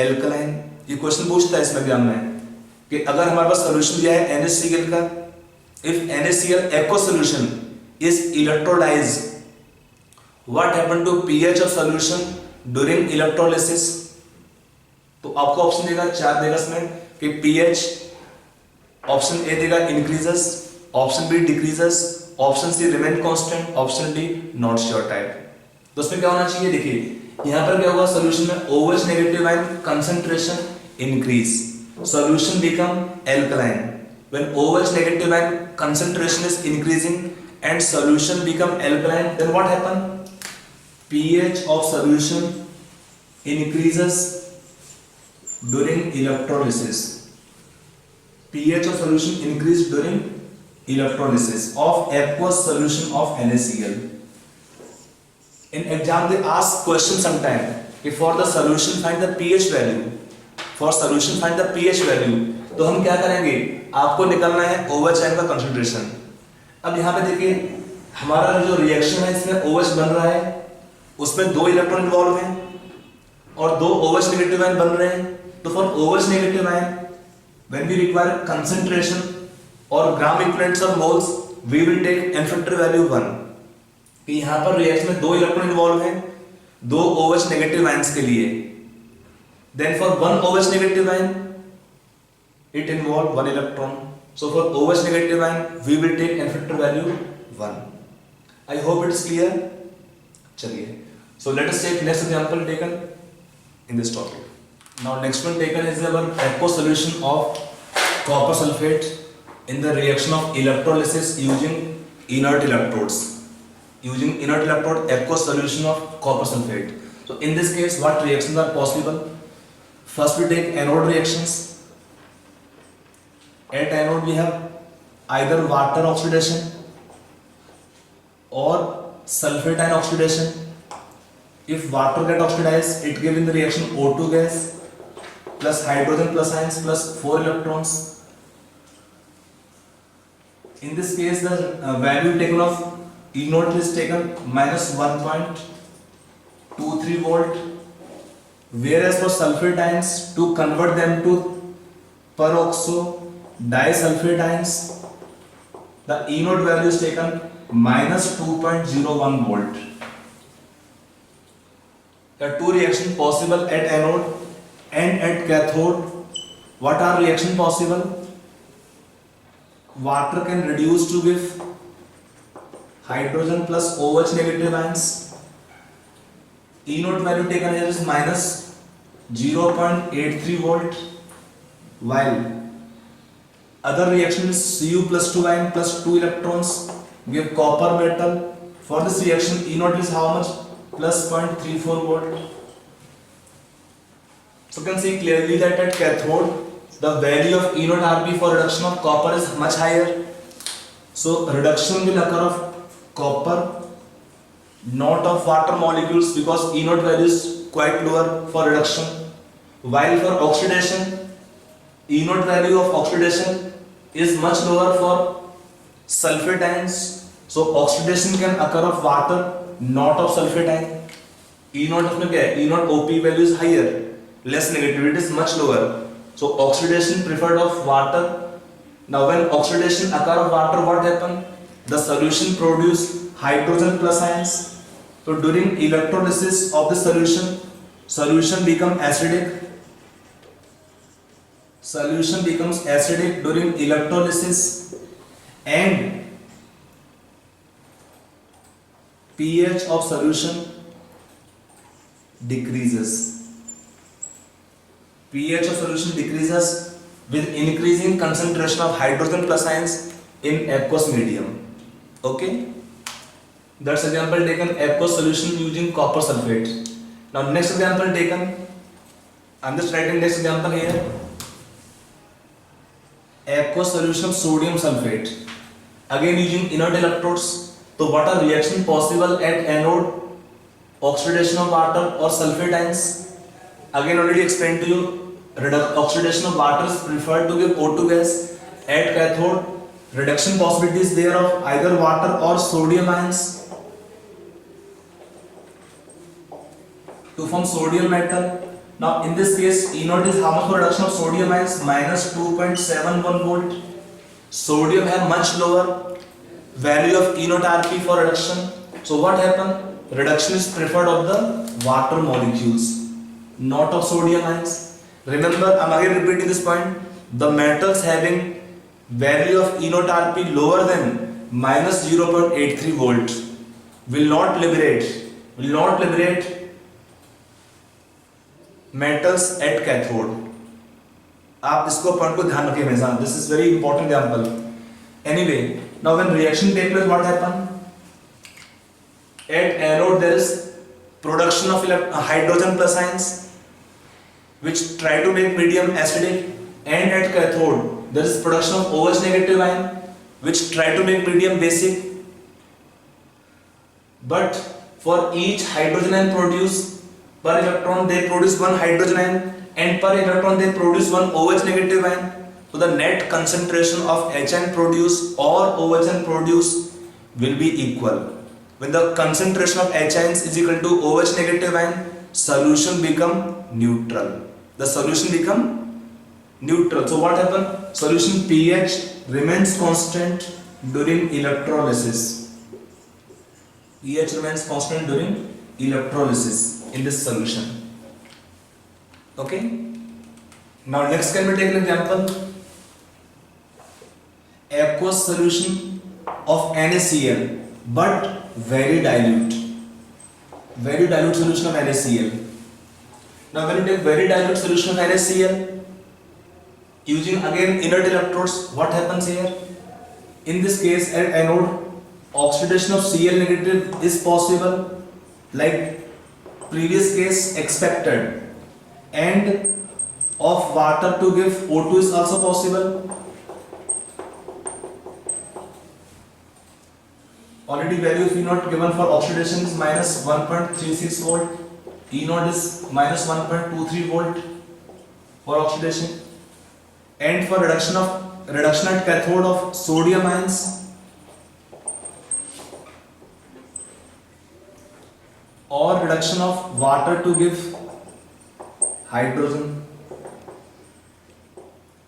Speaker 1: alkaline। ये question पूछता है इसमें exam में कि अगर हमारे पास solution दिया है NaCl का, if NaCl aqueous solution is electrolyzed, what happened to pH of solution during electrolysis? तो आपको ऑप्शन देगा 4 देगा इसमें कि pH, ऑप्शन ए देगा increases, option B decreases, option C remain constant, option D not sure type. तो उसमें क्या होना चाहिए, देखिए यहाँ पर क्या होगा सोल्यूशन में OH negative ion concentration increase, solution become alkaline. When OH negative ion concentration is increasing and solution become alkaline, then what happen? pH of solution increases during electrolysis. pH of solution increase during electrolysis of aqueous solution of NaCl. In exam they ask question sometime, if for the solution find the pH value, for solution find the pH value, तो हम क्या करेंगे, आपको निकालना है OH ion का concentration. अब यहाँ पे देखिए हमारा जो रिएक्शन है इसमें OH बन रहा है, उसमें 2 इलेक्ट्रॉन इन्वॉल्व हैं और 2 OH नेगेटिव आयन बन रहे हैं। तो for OH negative ion when we require concentration और gram equivalents of moles, we will take n factor value 1 कि यहाँ पर रिएक्शन में 2 इलेक्ट्रॉन इन्वॉल्व हैं 2 OH नेगेटिव आयंस के लिए। Then for one OH negative ion, it involve 1 electron. So for OH negative ion, we will take n factor value 1. I hope it is clear. चलिए. So let us take next example taken in this topic. Now next one taken is our aqueous solution of copper sulfate in the reaction of electrolysis using inert electrodes. Using inert electrode, aqueous solution of copper sulfate. So in this case, what reactions are possible? First we take anode reactions. At anode we have either water oxidation or sulfate ion oxidation. If water get oxidized, it gives in the reaction O2 gas plus hydrogen plus ions plus 4 electrons. In this case the value taken of E naught is taken minus 1.23 volt. Whereas for sulfate ions, to convert them to peroxo disulfate ions, the E naught value is taken minus 2.01 volt. There are 2 reactions possible at anode and at cathode. What are reaction possible? Water can reduce to give hydrogen plus OH negative ions. E naught value taken here is minus 0.83 volt, while other reaction is Cu plus 2 ion plus 2 electrons give copper metal. For this reaction E naught is how much? Plus 0.34 volt. So you can see clearly that at cathode the value of E naught Rp for reduction of copper is much higher. So reduction will occur of copper, not of water molecules, because E naught value is quite lower for reduction. While for oxidation, E naught value of oxidation is much lower for sulfate ions. So oxidation can occur of water, not of sulfate ion. E naught उसमें क्या है? E naught OP value is higher, less negativity is much lower. So oxidation preferred of water. Now when oxidation occur of water, what happen? The solution produce hydrogen plus ions. So during electrolysis of the solution become acidic. Solution becomes acidic during electrolysis and pH of solution decreases. pH of solution decreases with increasing concentration of hydrogen plus ions in aqueous medium. Okay? That's example taken aqueous solution using copper sulfate. Now next example taken, I'm just writing next example here. Aqueous solution of sodium sulfate. Again using inert electrodes. So what are reaction possible at anode? Oxidation of water or sulfate ions. Again already explained to you, oxidation of water is preferred to give O2 gas. At cathode, reduction possibilities there of either water or sodium ions to form sodium metal. Now in this case E naught is how much for reduction of sodium ions? Minus 2.71 volt. Sodium have much lower value of E naught Rp for reduction. So what happened? Reduction is preferred of the water molecules, not of sodium ions. Remember, I am again repeating this point. The metals having value of E naught Rp lower than minus 0.83 volt will not liberate metals at cathode. आप इसको point को ध्यान रखिए हमेशा. This is very important example. Anyway, now when reaction take place, what happen? At anode there is production of hydrogen plus ions which try to make medium acidic, and at cathode there is production of OH negative ion which try to make medium basic. But for each hydrogen ion produced per electron they produce one hydrogen ion, and per electron they produce one OH negative ion. So the net concentration of H ion produced or OH ion produced will be equal. When the concentration of H ions is equal to OH negative ion, solution become neutral. The solution become neutral. So what happens? Solution pH remains constant during electrolysis. pH remains constant during electrolysis in this solution. Okay. Now next can we take an example? Aqueous solution of NaCl, but very dilute solution of NaCl. Now when you take very dilute solution of NaCl using again inert electrodes, what happens here? In this case at anode, oxidation of Cl negative is possible, like previous case expected, and of water to give O2 is also possible. Already value of E naught given for oxidation is minus 1.36 volt. E naught is minus 1.23 volt for oxidation, and for reduction at cathode of sodium ions, or reduction of water to give hydrogen.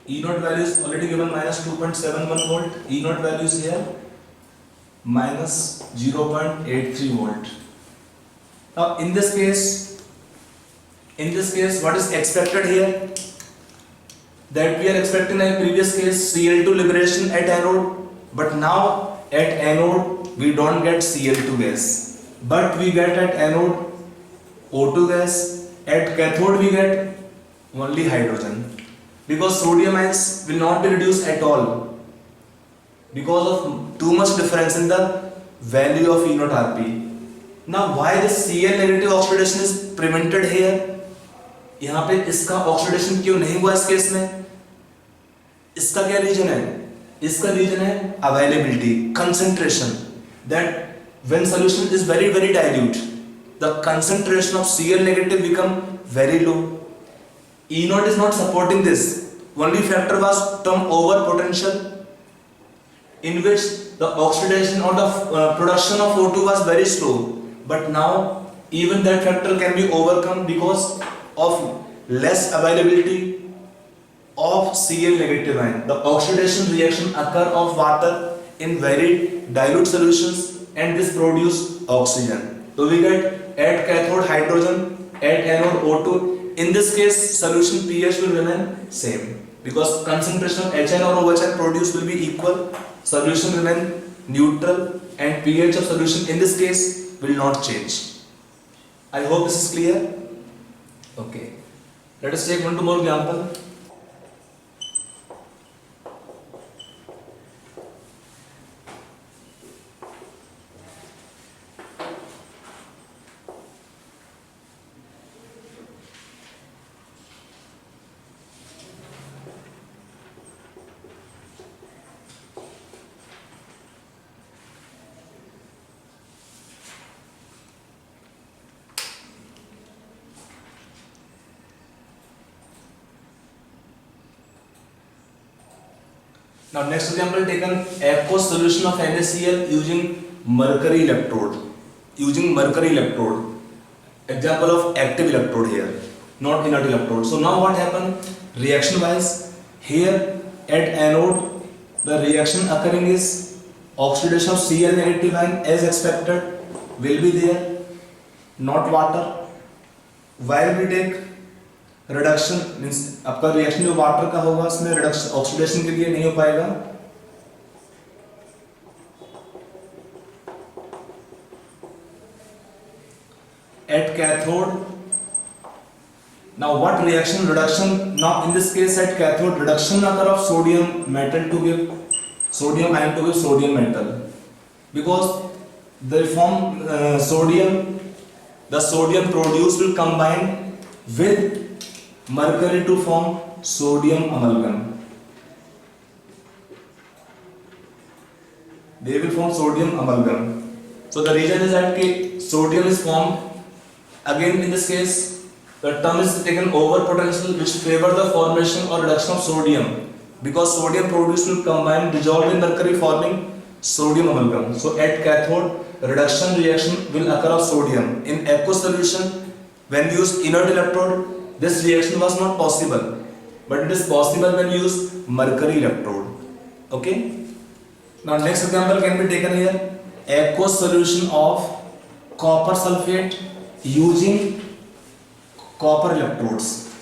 Speaker 1: E naught value is already given minus 2.71 volt. E naught value is here minus 0.83 volt. Now in this case what is expected here? That we are expecting in previous case Cl2 liberation at anode, but now at anode we don't get Cl2 gas, but we get at anode O2 gas. At cathode we get only hydrogen, because sodium ions will not be reduced at all because of too much difference in the value of E naught Rp. Now why this Cl negative oxidation is prevented here? यहाँ पे इसका oxidation क्यों नहीं हुआ इस case में? इसका क्या रीजन है? इसका रीजन है availability, concentration. That when solution is very very dilute, the concentration of Cl negative become very low. E naught is not supporting this. Only factor was term over potential, in which the oxidation or the production of O2 was very slow. But now even that factor can be overcome because of less availability of Cl negative ion. The oxidation reaction occur of water in very dilute solutions, and this produce oxygen. So we get at cathode hydrogen, at anode O2. In this case solution pH will remain same because concentration of HN or OHN produced will be equal. Solution remain neutral, and pH of solution in this case will not change. I hope this is clear. Okay, let us take one more example. Now next example taken, aqueous solution of NaCl using mercury electrode. Example of active electrode here, not inert electrode. So now what happened? Reaction wise, here at anode the reaction occurring is oxidation of Cl negative ion as expected will be there, not water. While we take reduction means आपका reaction जो water का होगा उसमें reduction oxidation के लिए नहीं हो पाएगा. at cathode. Now what reduction, now in this case at cathode reduction occur of sodium metal to give sodium ion to give sodium metal, because they form the sodium produced will combine with mercury to form sodium amalgam. They will form sodium amalgam. So the reason is that sodium is formed. Again in this case, the term is taken over potential, which favor the formation or reduction of sodium, because sodium produced will combine dissolved in mercury forming sodium amalgam. So at cathode, reduction reaction will occur of sodium. In aqueous solution, when we use inert electrode, this reaction was not possible, but it is possible when we use mercury electrode. Okay. Now next example can be taken here. Aqueous solution of copper sulfate using copper electrodes.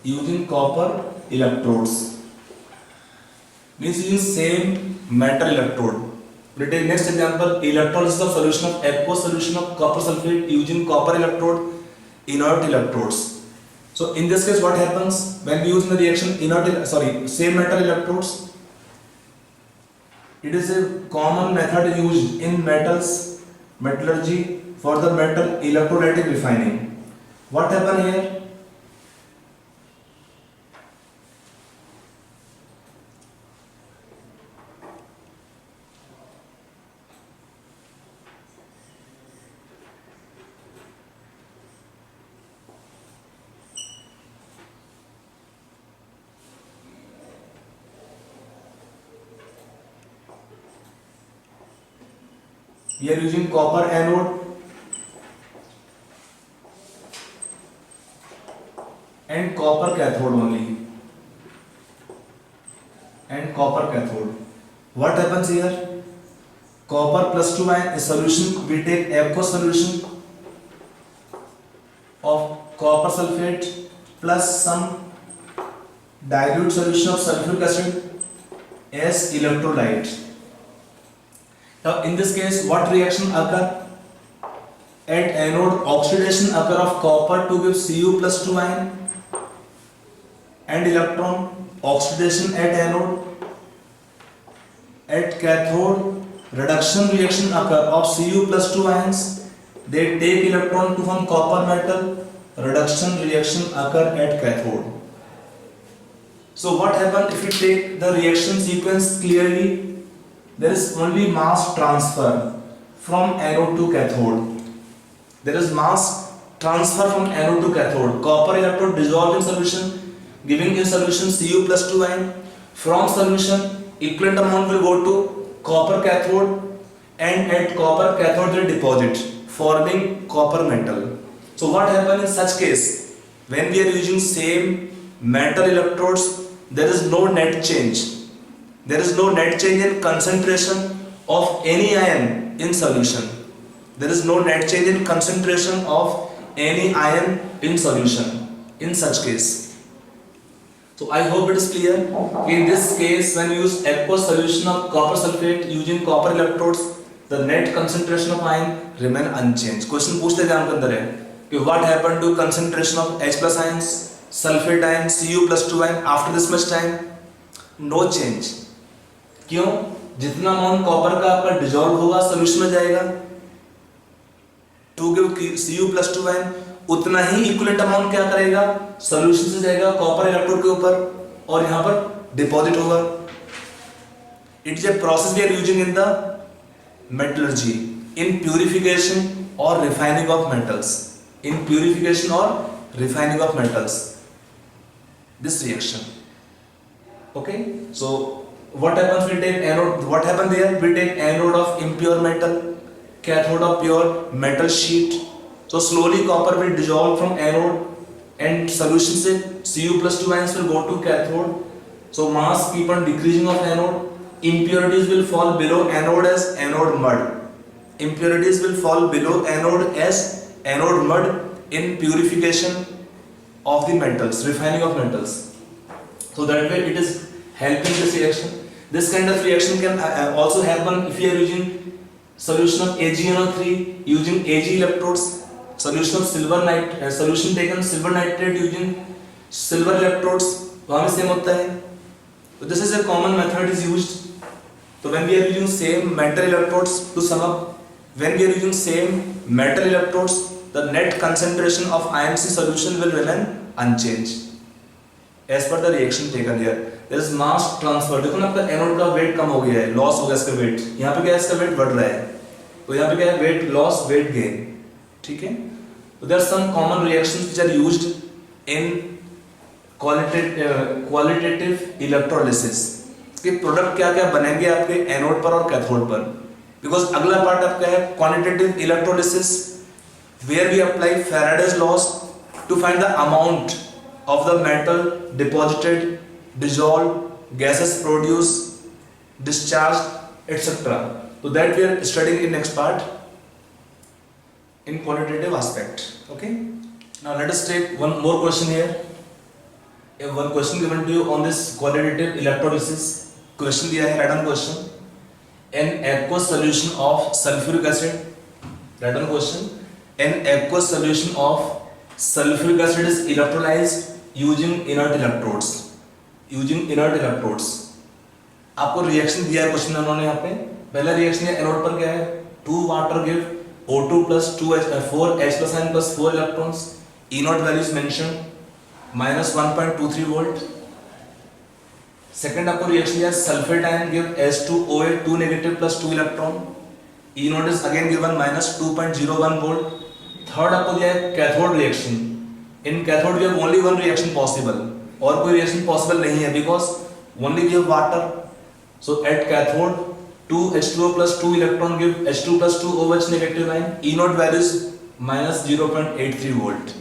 Speaker 1: Using copper electrodes means you use same metal electrode. We take next example, electrolysis of solution of aqueous solution of copper sulfate using copper electrode, inert electrodes. So in this case what happens when we use in the reaction same metal electrodes? It is a common method used in metallurgy for the metal electrolytic refining. What happen here? We are using copper anode and copper cathode only. And copper cathode. What happens here? Copper plus 2 ion is solution. We take aqueous solution of copper sulfate plus some dilute solution of sulfuric acid as electrolyte. Now in this case what reaction occur? At anode oxidation occur of copper to give Cu plus 2 ion and electron, oxidation at anode. At cathode reduction reaction occur of Cu plus 2 ions, they take electron to form copper metal, reduction reaction occur at cathode. So what happens if we take the reaction sequence clearly? There is only mass transfer from anode to cathode. There is mass transfer from anode to cathode. Copper electrode dissolved in solution, giving in solution Cu plus 2 ion. From solution, equivalent amount will go to copper cathode, and at copper cathode they deposit, forming copper metal. So what happens in such case? When we are using same metal electrodes, there is no net change. There is no net change in concentration of any ion in solution. There is no net change in concentration of any ion in solution in such case. So I hope it is clear. In this case, when you use aqueous solution of copper sulfate using copper electrodes, the net concentration of ion remain unchanged. Question पूछते exam के अंदर है कि what happened to concentration of H plus ions, sulfate ion, Cu plus 2 ion after this much time? No change. क्यों? जितना amount copper का आपका dissolve होगा सॉल्यूशन में जाएगा to give Cu plus 2 ion, उतना ही इक्विवेलेंट अमाउंट क्या करेगा सॉल्यूशन से जाएगा कॉपर इलेक्ट्रोड के ऊपर और यहां पर डिपॉजिट होगा. It is a process we are using in the metallurgy in purification और refining of metals. In purification और refining of metals, this reaction. Okay, so what happens? We take anode. What happened there? We take anode of impure metal, cathode of pure metal sheet. So slowly copper will dissolve from anode, and solution से Cu plus 2 ions will go to cathode. So mass keep on decreasing of anode. Impurities will fall below anode as anode mud. Impurities will fall below anode as anode mud in purification of the metals, refining of metals. So that way it is helping this reaction. This kind of reaction can also happen if you are using solution of AgNO3 using Ag electrodes. solution taken silver nitrate using silver electrodes, वहाँ में same होता है. So this is a common method is used. So when we are using same metal electrodes, to sum up, when we are using same metal electrodes, the net concentration of IMC solution will remain unchanged as per the reaction taken here. There is mass transfer. देखो ना आपका anode का wait कम हो गया है, loss हो गया इसका वेट. यहाँ पे क्या है, इसका वेट बढ़ रहा है. तो यहाँ पे क्या है, वेट लॉस, वेट गेन. ठीक है. So there are some common reactions which are used in qualitative electrolysis. कि प्रोडक्ट क्या क्या बनेंगे आपके एनोड पर और कैथोड पर. बिकॉज अगला पार्ट आपका है quantitative electrolysis, where we apply Faraday's laws to find the amount of the metal deposited, dissolved, gases produced, discharged, etc. So that we are studying in next part in quantitative aspect. Okay. Now let us take one more question here. One question given to you on this qualitative electrolysis. Question दिया है, write down question. An aqueous solution of sulfuric acid. Write down question. An aqueous solution of sulfuric acid is electrolyzed using inert electrodes. Using inert electrodes. आपको reaction दिया है question में उन्होंने यहाँ पे. पहला रिएक्शन है एनोड पर क्या है, 2 water give O2 plus 4H plus ion plus 4 electrons. E0 value is mentioned minus 1.23 volt. Second आपको रिएक्शन दिया है sulphate ion give H2OH 2 negative plus 2 electron. E0 is again given minus 2.01 volt. Third आपको दिया है cathode reaction. In cathode we have only one reaction possible, और कोई reaction possible नहीं है because only we have water. So at cathode 2H2O plus 2 electron give H2 plus 2 OH negative ion. E0 value is minus 0.83 volt.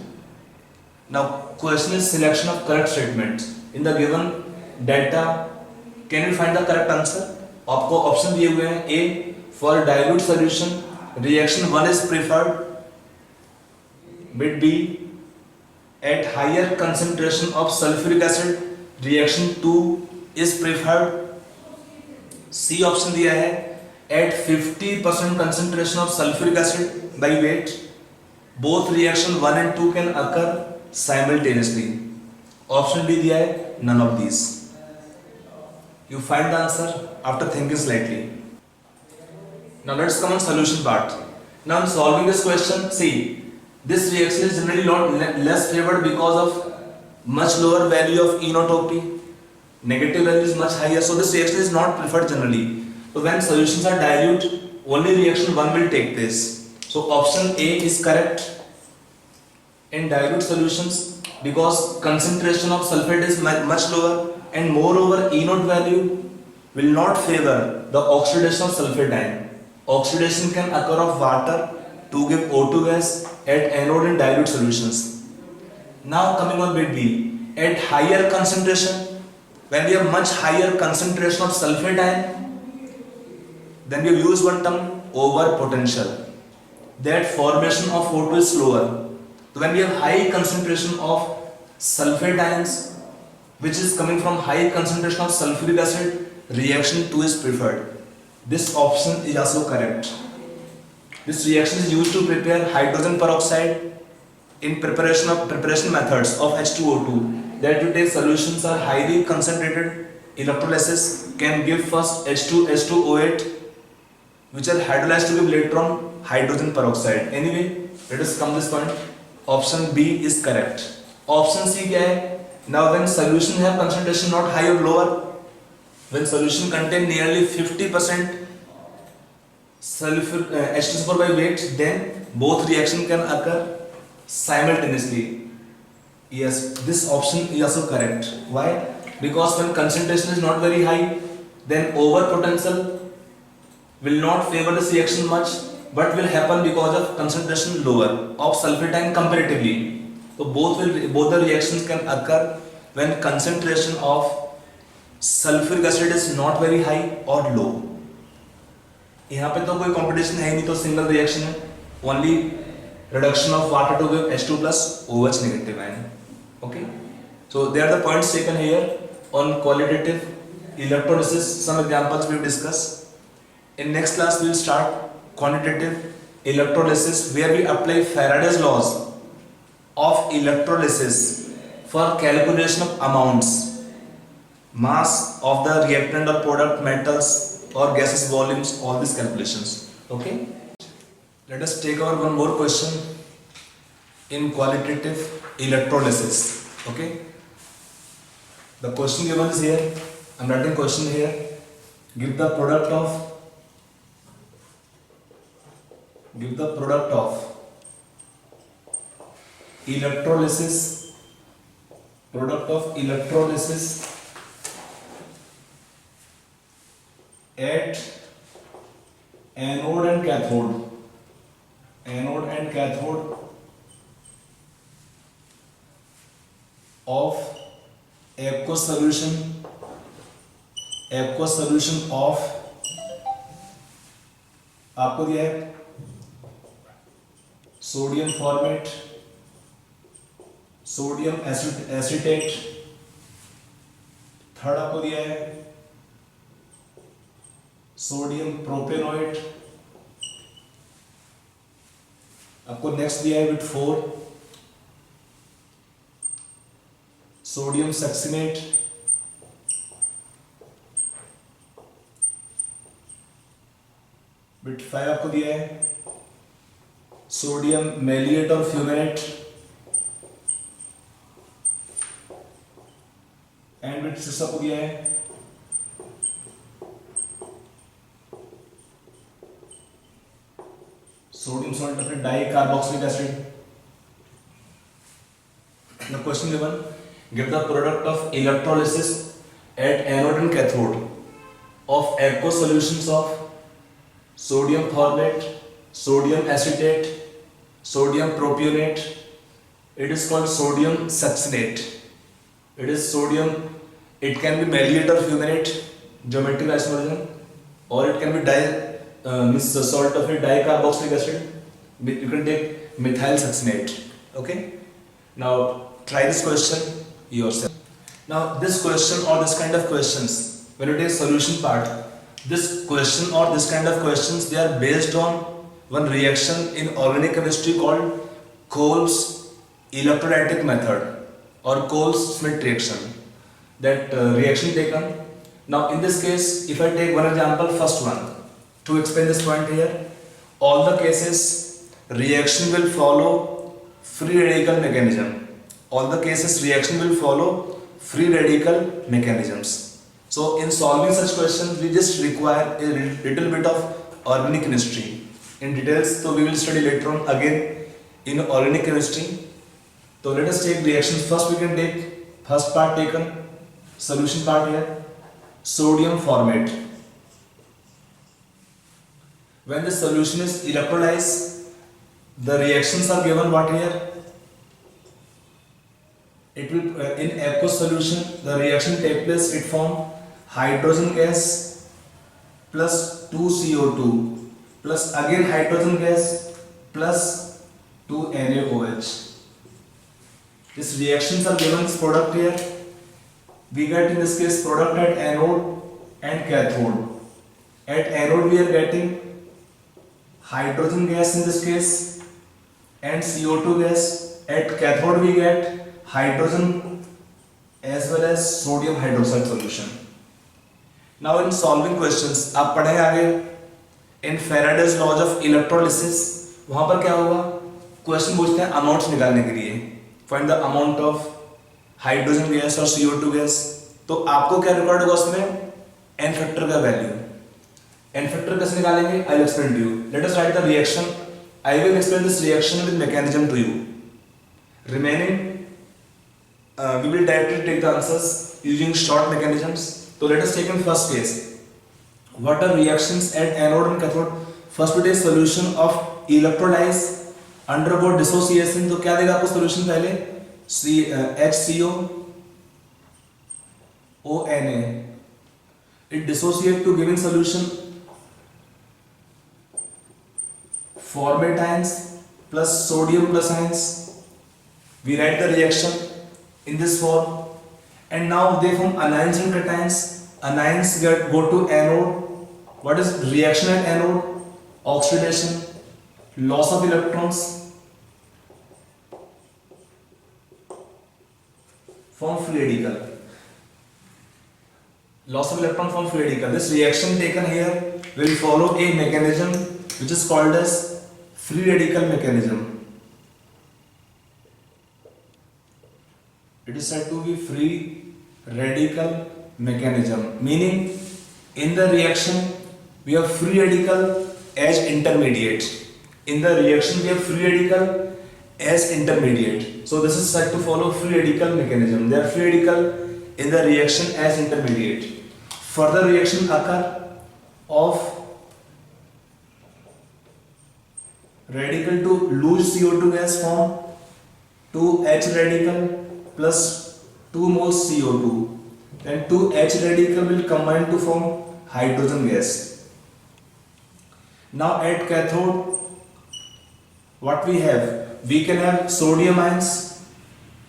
Speaker 1: Now question is selection of correct statement in the given data. Can you find the correct answer? आपको option दिए हुए हैं. A for dilute solution reaction 1 is preferred. Bit B, at higher concentration of sulfuric acid reaction 2 is preferred. C option दिया है at 50% concentration of sulfuric acid by weight both reaction 1 and 2 can occur simultaneously. Option D दिया है none of these. You find the answer after thinking slightly. Now let's come on solution part. Now in solving this question, see, this reaction is generally not less favored because of much lower value of enotop. Negative value is much higher, so this reaction is not preferred generally. So when solutions are dilute, only reaction 1 will take place. So option A is correct in dilute solutions because concentration of sulfate is much lower, and moreover enot value will not favor the oxidation of sulfate ion. Oxidation can occur of water to give O2 gas at anode in dilute solutions. Now coming on bit B, at higher concentration, when we have much higher concentration of sulfate ion, then we have used one term over potential. That formation of O2 is slower. So when we have high concentration of sulfate ions, which is coming from high concentration of sulfuric acid, reaction 2 is preferred. This option is also correct. This reaction is used to prepare hydrogen peroxide in preparation methods of H2O2. That you take solutions are highly concentrated. Electrolysis can give first H2OH, which are hydrolyzed to give later on hydrogen peroxide. Anyway, let us come this point. Option B is correct. Option C क्या है? Now when solution have concentration not high or lower, when solution contain nearly 50% sulfur H2SO4 by weight, then both reaction can occur simultaneously. Yes, this option is also correct. Why? Because when concentration is not very high, then over potential will not favor this reaction much, but will happen because of concentration lower of sulfate ion comparatively. So both the reactions can occur when concentration of sulfuric acid is not very high or low. यहाँ पे तो कोई competition है ही नहीं, तो single reaction है, only reduction of water to give H2 plus OH negative ion. Okay, so they are the points taken here on qualitative electrolysis. Some examples we will discuss. In next class we will start quantitative electrolysis, where we apply Faraday's laws of electrolysis for calculation of amounts, mass of the reactant or product, metals or gases, volumes, all these calculations. Okay, let us take our one more question in qualitative electrolysis. Okay, the question given is here. I'm writing question here. Give the product of electrolysis, at anode and cathode of aqueous solution of, आपको दिया है sodium format, sodium acetate, third आपको दिया है sodium propanoate, आपको next दिया है with 4 sodium succinate, bit 5 आपको दिया है सोडियम मेलिएट और फ्यूमेनेट, एंड बिट 6 आपको दिया है sodium sulphate di carboxylic acid. The question given, give the product of electrolysis at anode and cathode of aqueous solutions of sodium formate, sodium acetate, sodium propionate. It is called sodium succinate. It is sodium, it can be maleate or fumarate, geometric isomerism, or it can be salt of dicarboxylic acid. You can take methyl succinate. Okay, now try this question yourself. Now this question or this kind of questions, when you take solution part, this question or this kind of questions, they are based on one reaction in organic chemistry called Coles electrolytic method or Coles-Smith reaction. That reaction taken. Now in this case, if I take one example, first one, to explain this point here, all the cases reaction will follow free radical mechanism. All the cases reaction will follow free radical mechanisms. So in solving such questions, we just require a little bit of organic chemistry. In details, so we will study later on again in organic chemistry. So let us take reactions. First we can take first part taken, solution part here, sodium formate. When the solution is electrolyzed, the reactions are given what here? It will in aqueous solution the reaction take place, it form hydrogen gas plus 2 CO2 plus again hydrogen gas plus 2 NaOH. These reactions are given as product here. We get in this case product at anode and cathode. At anode we are getting hydrogen gas in this case and CO2 gas. At cathode we get hydrogen as well as sodium hydroxide solution. Now in solving questions, आप पढ़ें आगे in Faraday's laws of electrolysis, वहाँ पर क्या होगा, question पूछते हैं amounts निकालने के लिए, find the amount of hydrogen gas और CO2 gas. तो आपको क्या रिकॉर्ड होगा उसमें, n फैक्टर का वैल्यू. n फैक्टर कैसे निकालेंगे, I will explain to you. Let us write the reaction. I will explain this reaction with mechanism to you. Remaining we will directly take the answers using short mechanisms. So let us take in first case. What are reactions at anode and cathode? First we take solution of electrolyze undergo dissociation. तो क्या देगा आपको solution पहले? HCO ONA. It dissociate to given solution formate ions plus sodium plus ions. We write the reaction in this form, and now they form anions and cations. Anions go to anode. What is reaction at anode? Oxidation. loss of electrons from free radical. Loss of electron from free radical. This reaction taken here will follow a mechanism which is called as free radical mechanism. It is said to be free radical mechanism, meaning in the reaction we have free radical as intermediate. In the reaction we have free radical as intermediate. So this is said to follow free radical mechanism. They are free radical in the reaction as intermediate. Further reaction occur of radical to lose CO2 gas form 2H radical plus 2 moles CO2. Then 2H radical will combine to form hydrogen gas. Now at cathode, what we have? We can have sodium ions.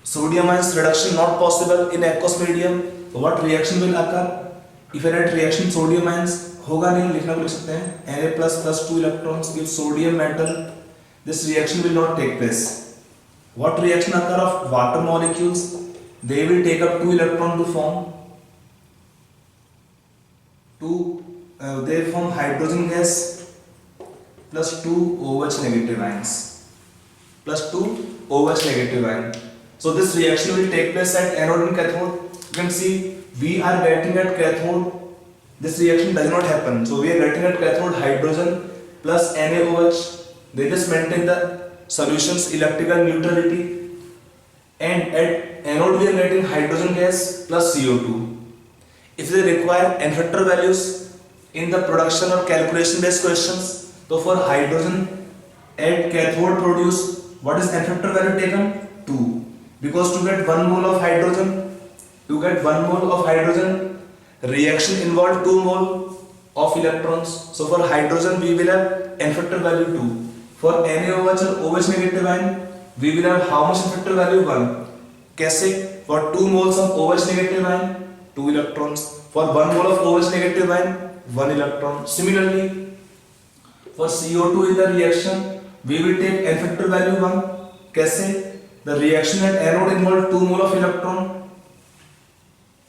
Speaker 1: Sodium ions reduction not possible in aqueous medium. So what reaction will occur? If I write reaction sodium ions, होगा नहीं, लिखना को लिख सकते हैं Na plus plus 2 electrons give sodium metal. This reaction will not take place. What reaction occur of water molecules? They will take up 2 electron to form they form hydrogen gas plus 2 OH negative ions. Plus 2 OH negative ion. So this reaction will take place at anode and cathode. You can see we are getting at cathode. This reaction does not happen. So we are getting at cathode hydrogen plus NaOH. They just maintain the solution's electrical neutrality. And at anode we are getting hydrogen gas plus CO2. If they require n factor values in the production or calculation based questions, so for hydrogen at cathode produce, what is n factor value taken? 2. Because to get 1 mole of hydrogen, reaction involved 2 mole of electrons. So for hydrogen we will have n factor value 2. For NaOH or OH negative ion we will have how much n factor value? 1. कैसे? For 2 moles of OH negative ion 2 electrons. For 1 mole of OH negative ion 1 electron. Similarly, for CO2 in the reaction we will take n factor value 1. कैसे? The reaction at anode involved 2 mole of electron.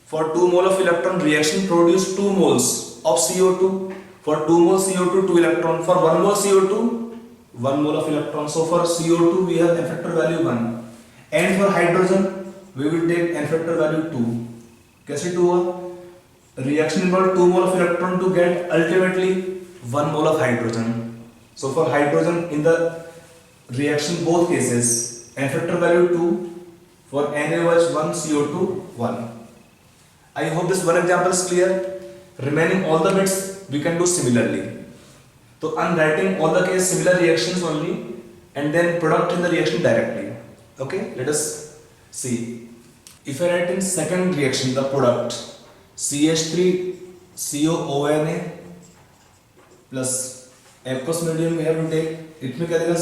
Speaker 1: For 2 mole of electron, reaction produce 2 moles of CO2. For 2 moles CO2, 2 electron. For 1 mole CO2, 1 mole of electron. So for CO2 we have n factor value 1. And for hydrogen we will take n factor value 2. कैसे 2 हुआ? Reaction involved 2 mole of electron to get ultimately 1 mole of hydrogen. So for hydrogen in the reaction both cases n factor value 2, for NaOH 1, CO2 1. I hope this one example is clear. Remaining all the bits we can do similarly. So I'm writing all the case similar reactions only and then product in the reaction directly. Okay, let us see. If I write in second reaction the product CH3COONA plus aqueous medium we have to take, it में क्या देगा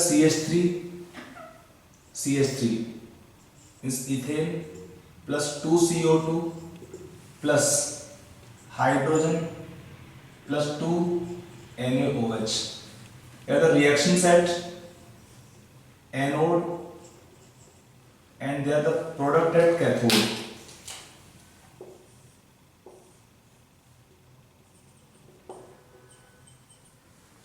Speaker 1: CH3 means ethane plus 2CO2 plus hydrogen plus 2 NaOH. Here the reactions at anode and they are the product at cathode.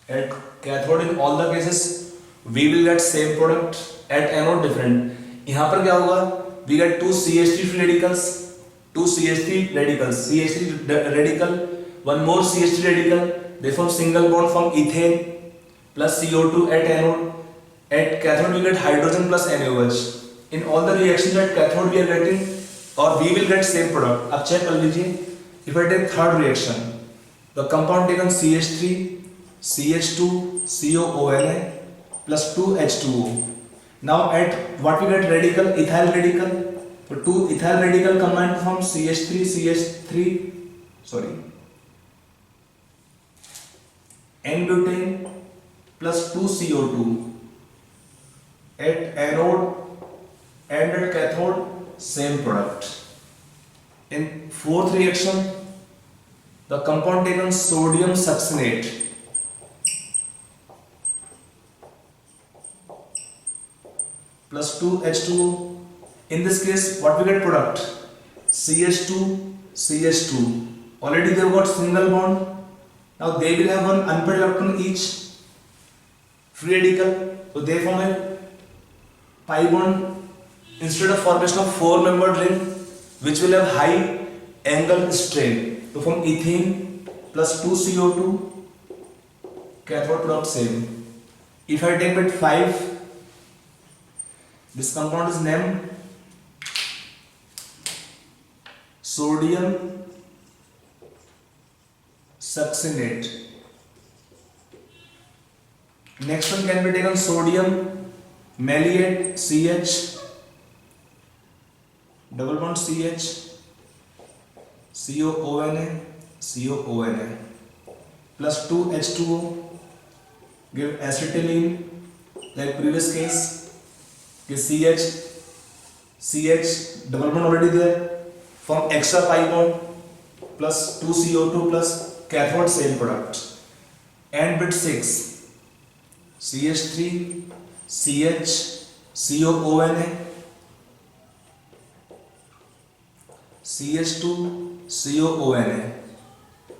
Speaker 1: At cathode in all the cases we will get same product. At anode different. यहाँ पर क्या होगा? We get 2 CH3 free radicals, 2 CH3 radicals, CH3 radical, 1 more CH3 radical. They form single bond from ethane plus CO2 at anode. At cathode we get hydrogen plus NaOH. In all the reactions at cathode we are getting or we will get same product. अब check कर लीजिए. If I take third reaction, the compound taken CH3, CH2, COONA plus 2H2O. Now at what we get radical, ethyl radical. So 2 ethyl radical combined to form N-butane plus 2 CO2. At anode and at cathode same product. In fourth reaction the compound taken sodium succinate 2H2O. In this case, what we get product? CH2, CH2. Already they have got single bond. Now they will have one unpaired electron each. Free radical. So they form a pi bond instead of formation of 4-membered ring, which will have high angle strain. So from ethene plus 2CO2, cathode product same. If I take bit 5, this compound is named sodium succinate. Next one can be taken sodium maleate CH, double bond CH, COONA, COONA plus 2H2O, give acetylene like previous case, give CH, double bond already there, from extra pi bond plus 2CO2 plus cathode same product. And bit 6, CH3, CH, COONA, CH2, COONA.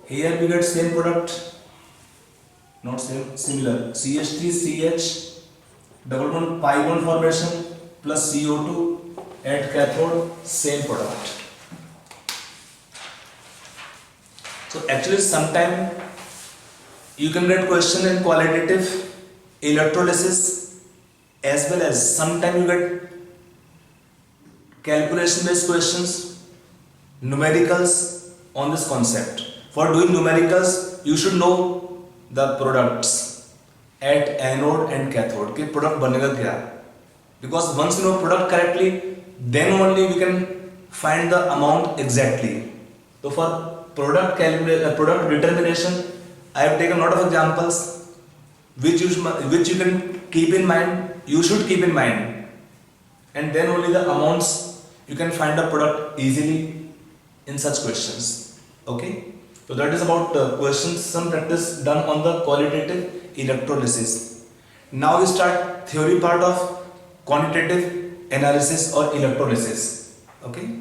Speaker 1: Here we get same product, not same, similar. CH3, CH, double bond pi bond formation plus CO2 at cathode, same product. So actually sometime you can get question in qualitative electrolysis as well as sometime you get calculation based questions, numericals on this concept. For doing numericals you should know the products at anode and cathode कि product बनेगा क्या, because once you know product correctly then only we can find the amount exactly. So for product determination I have taken a lot of examples which you can keep in mind, you should keep in mind, and then only the amounts you can find a product easily in such questions. Okay, so that is about questions, some practice done on the qualitative electrolysis. Now we start theory part of quantitative analysis or electrolysis. Okay.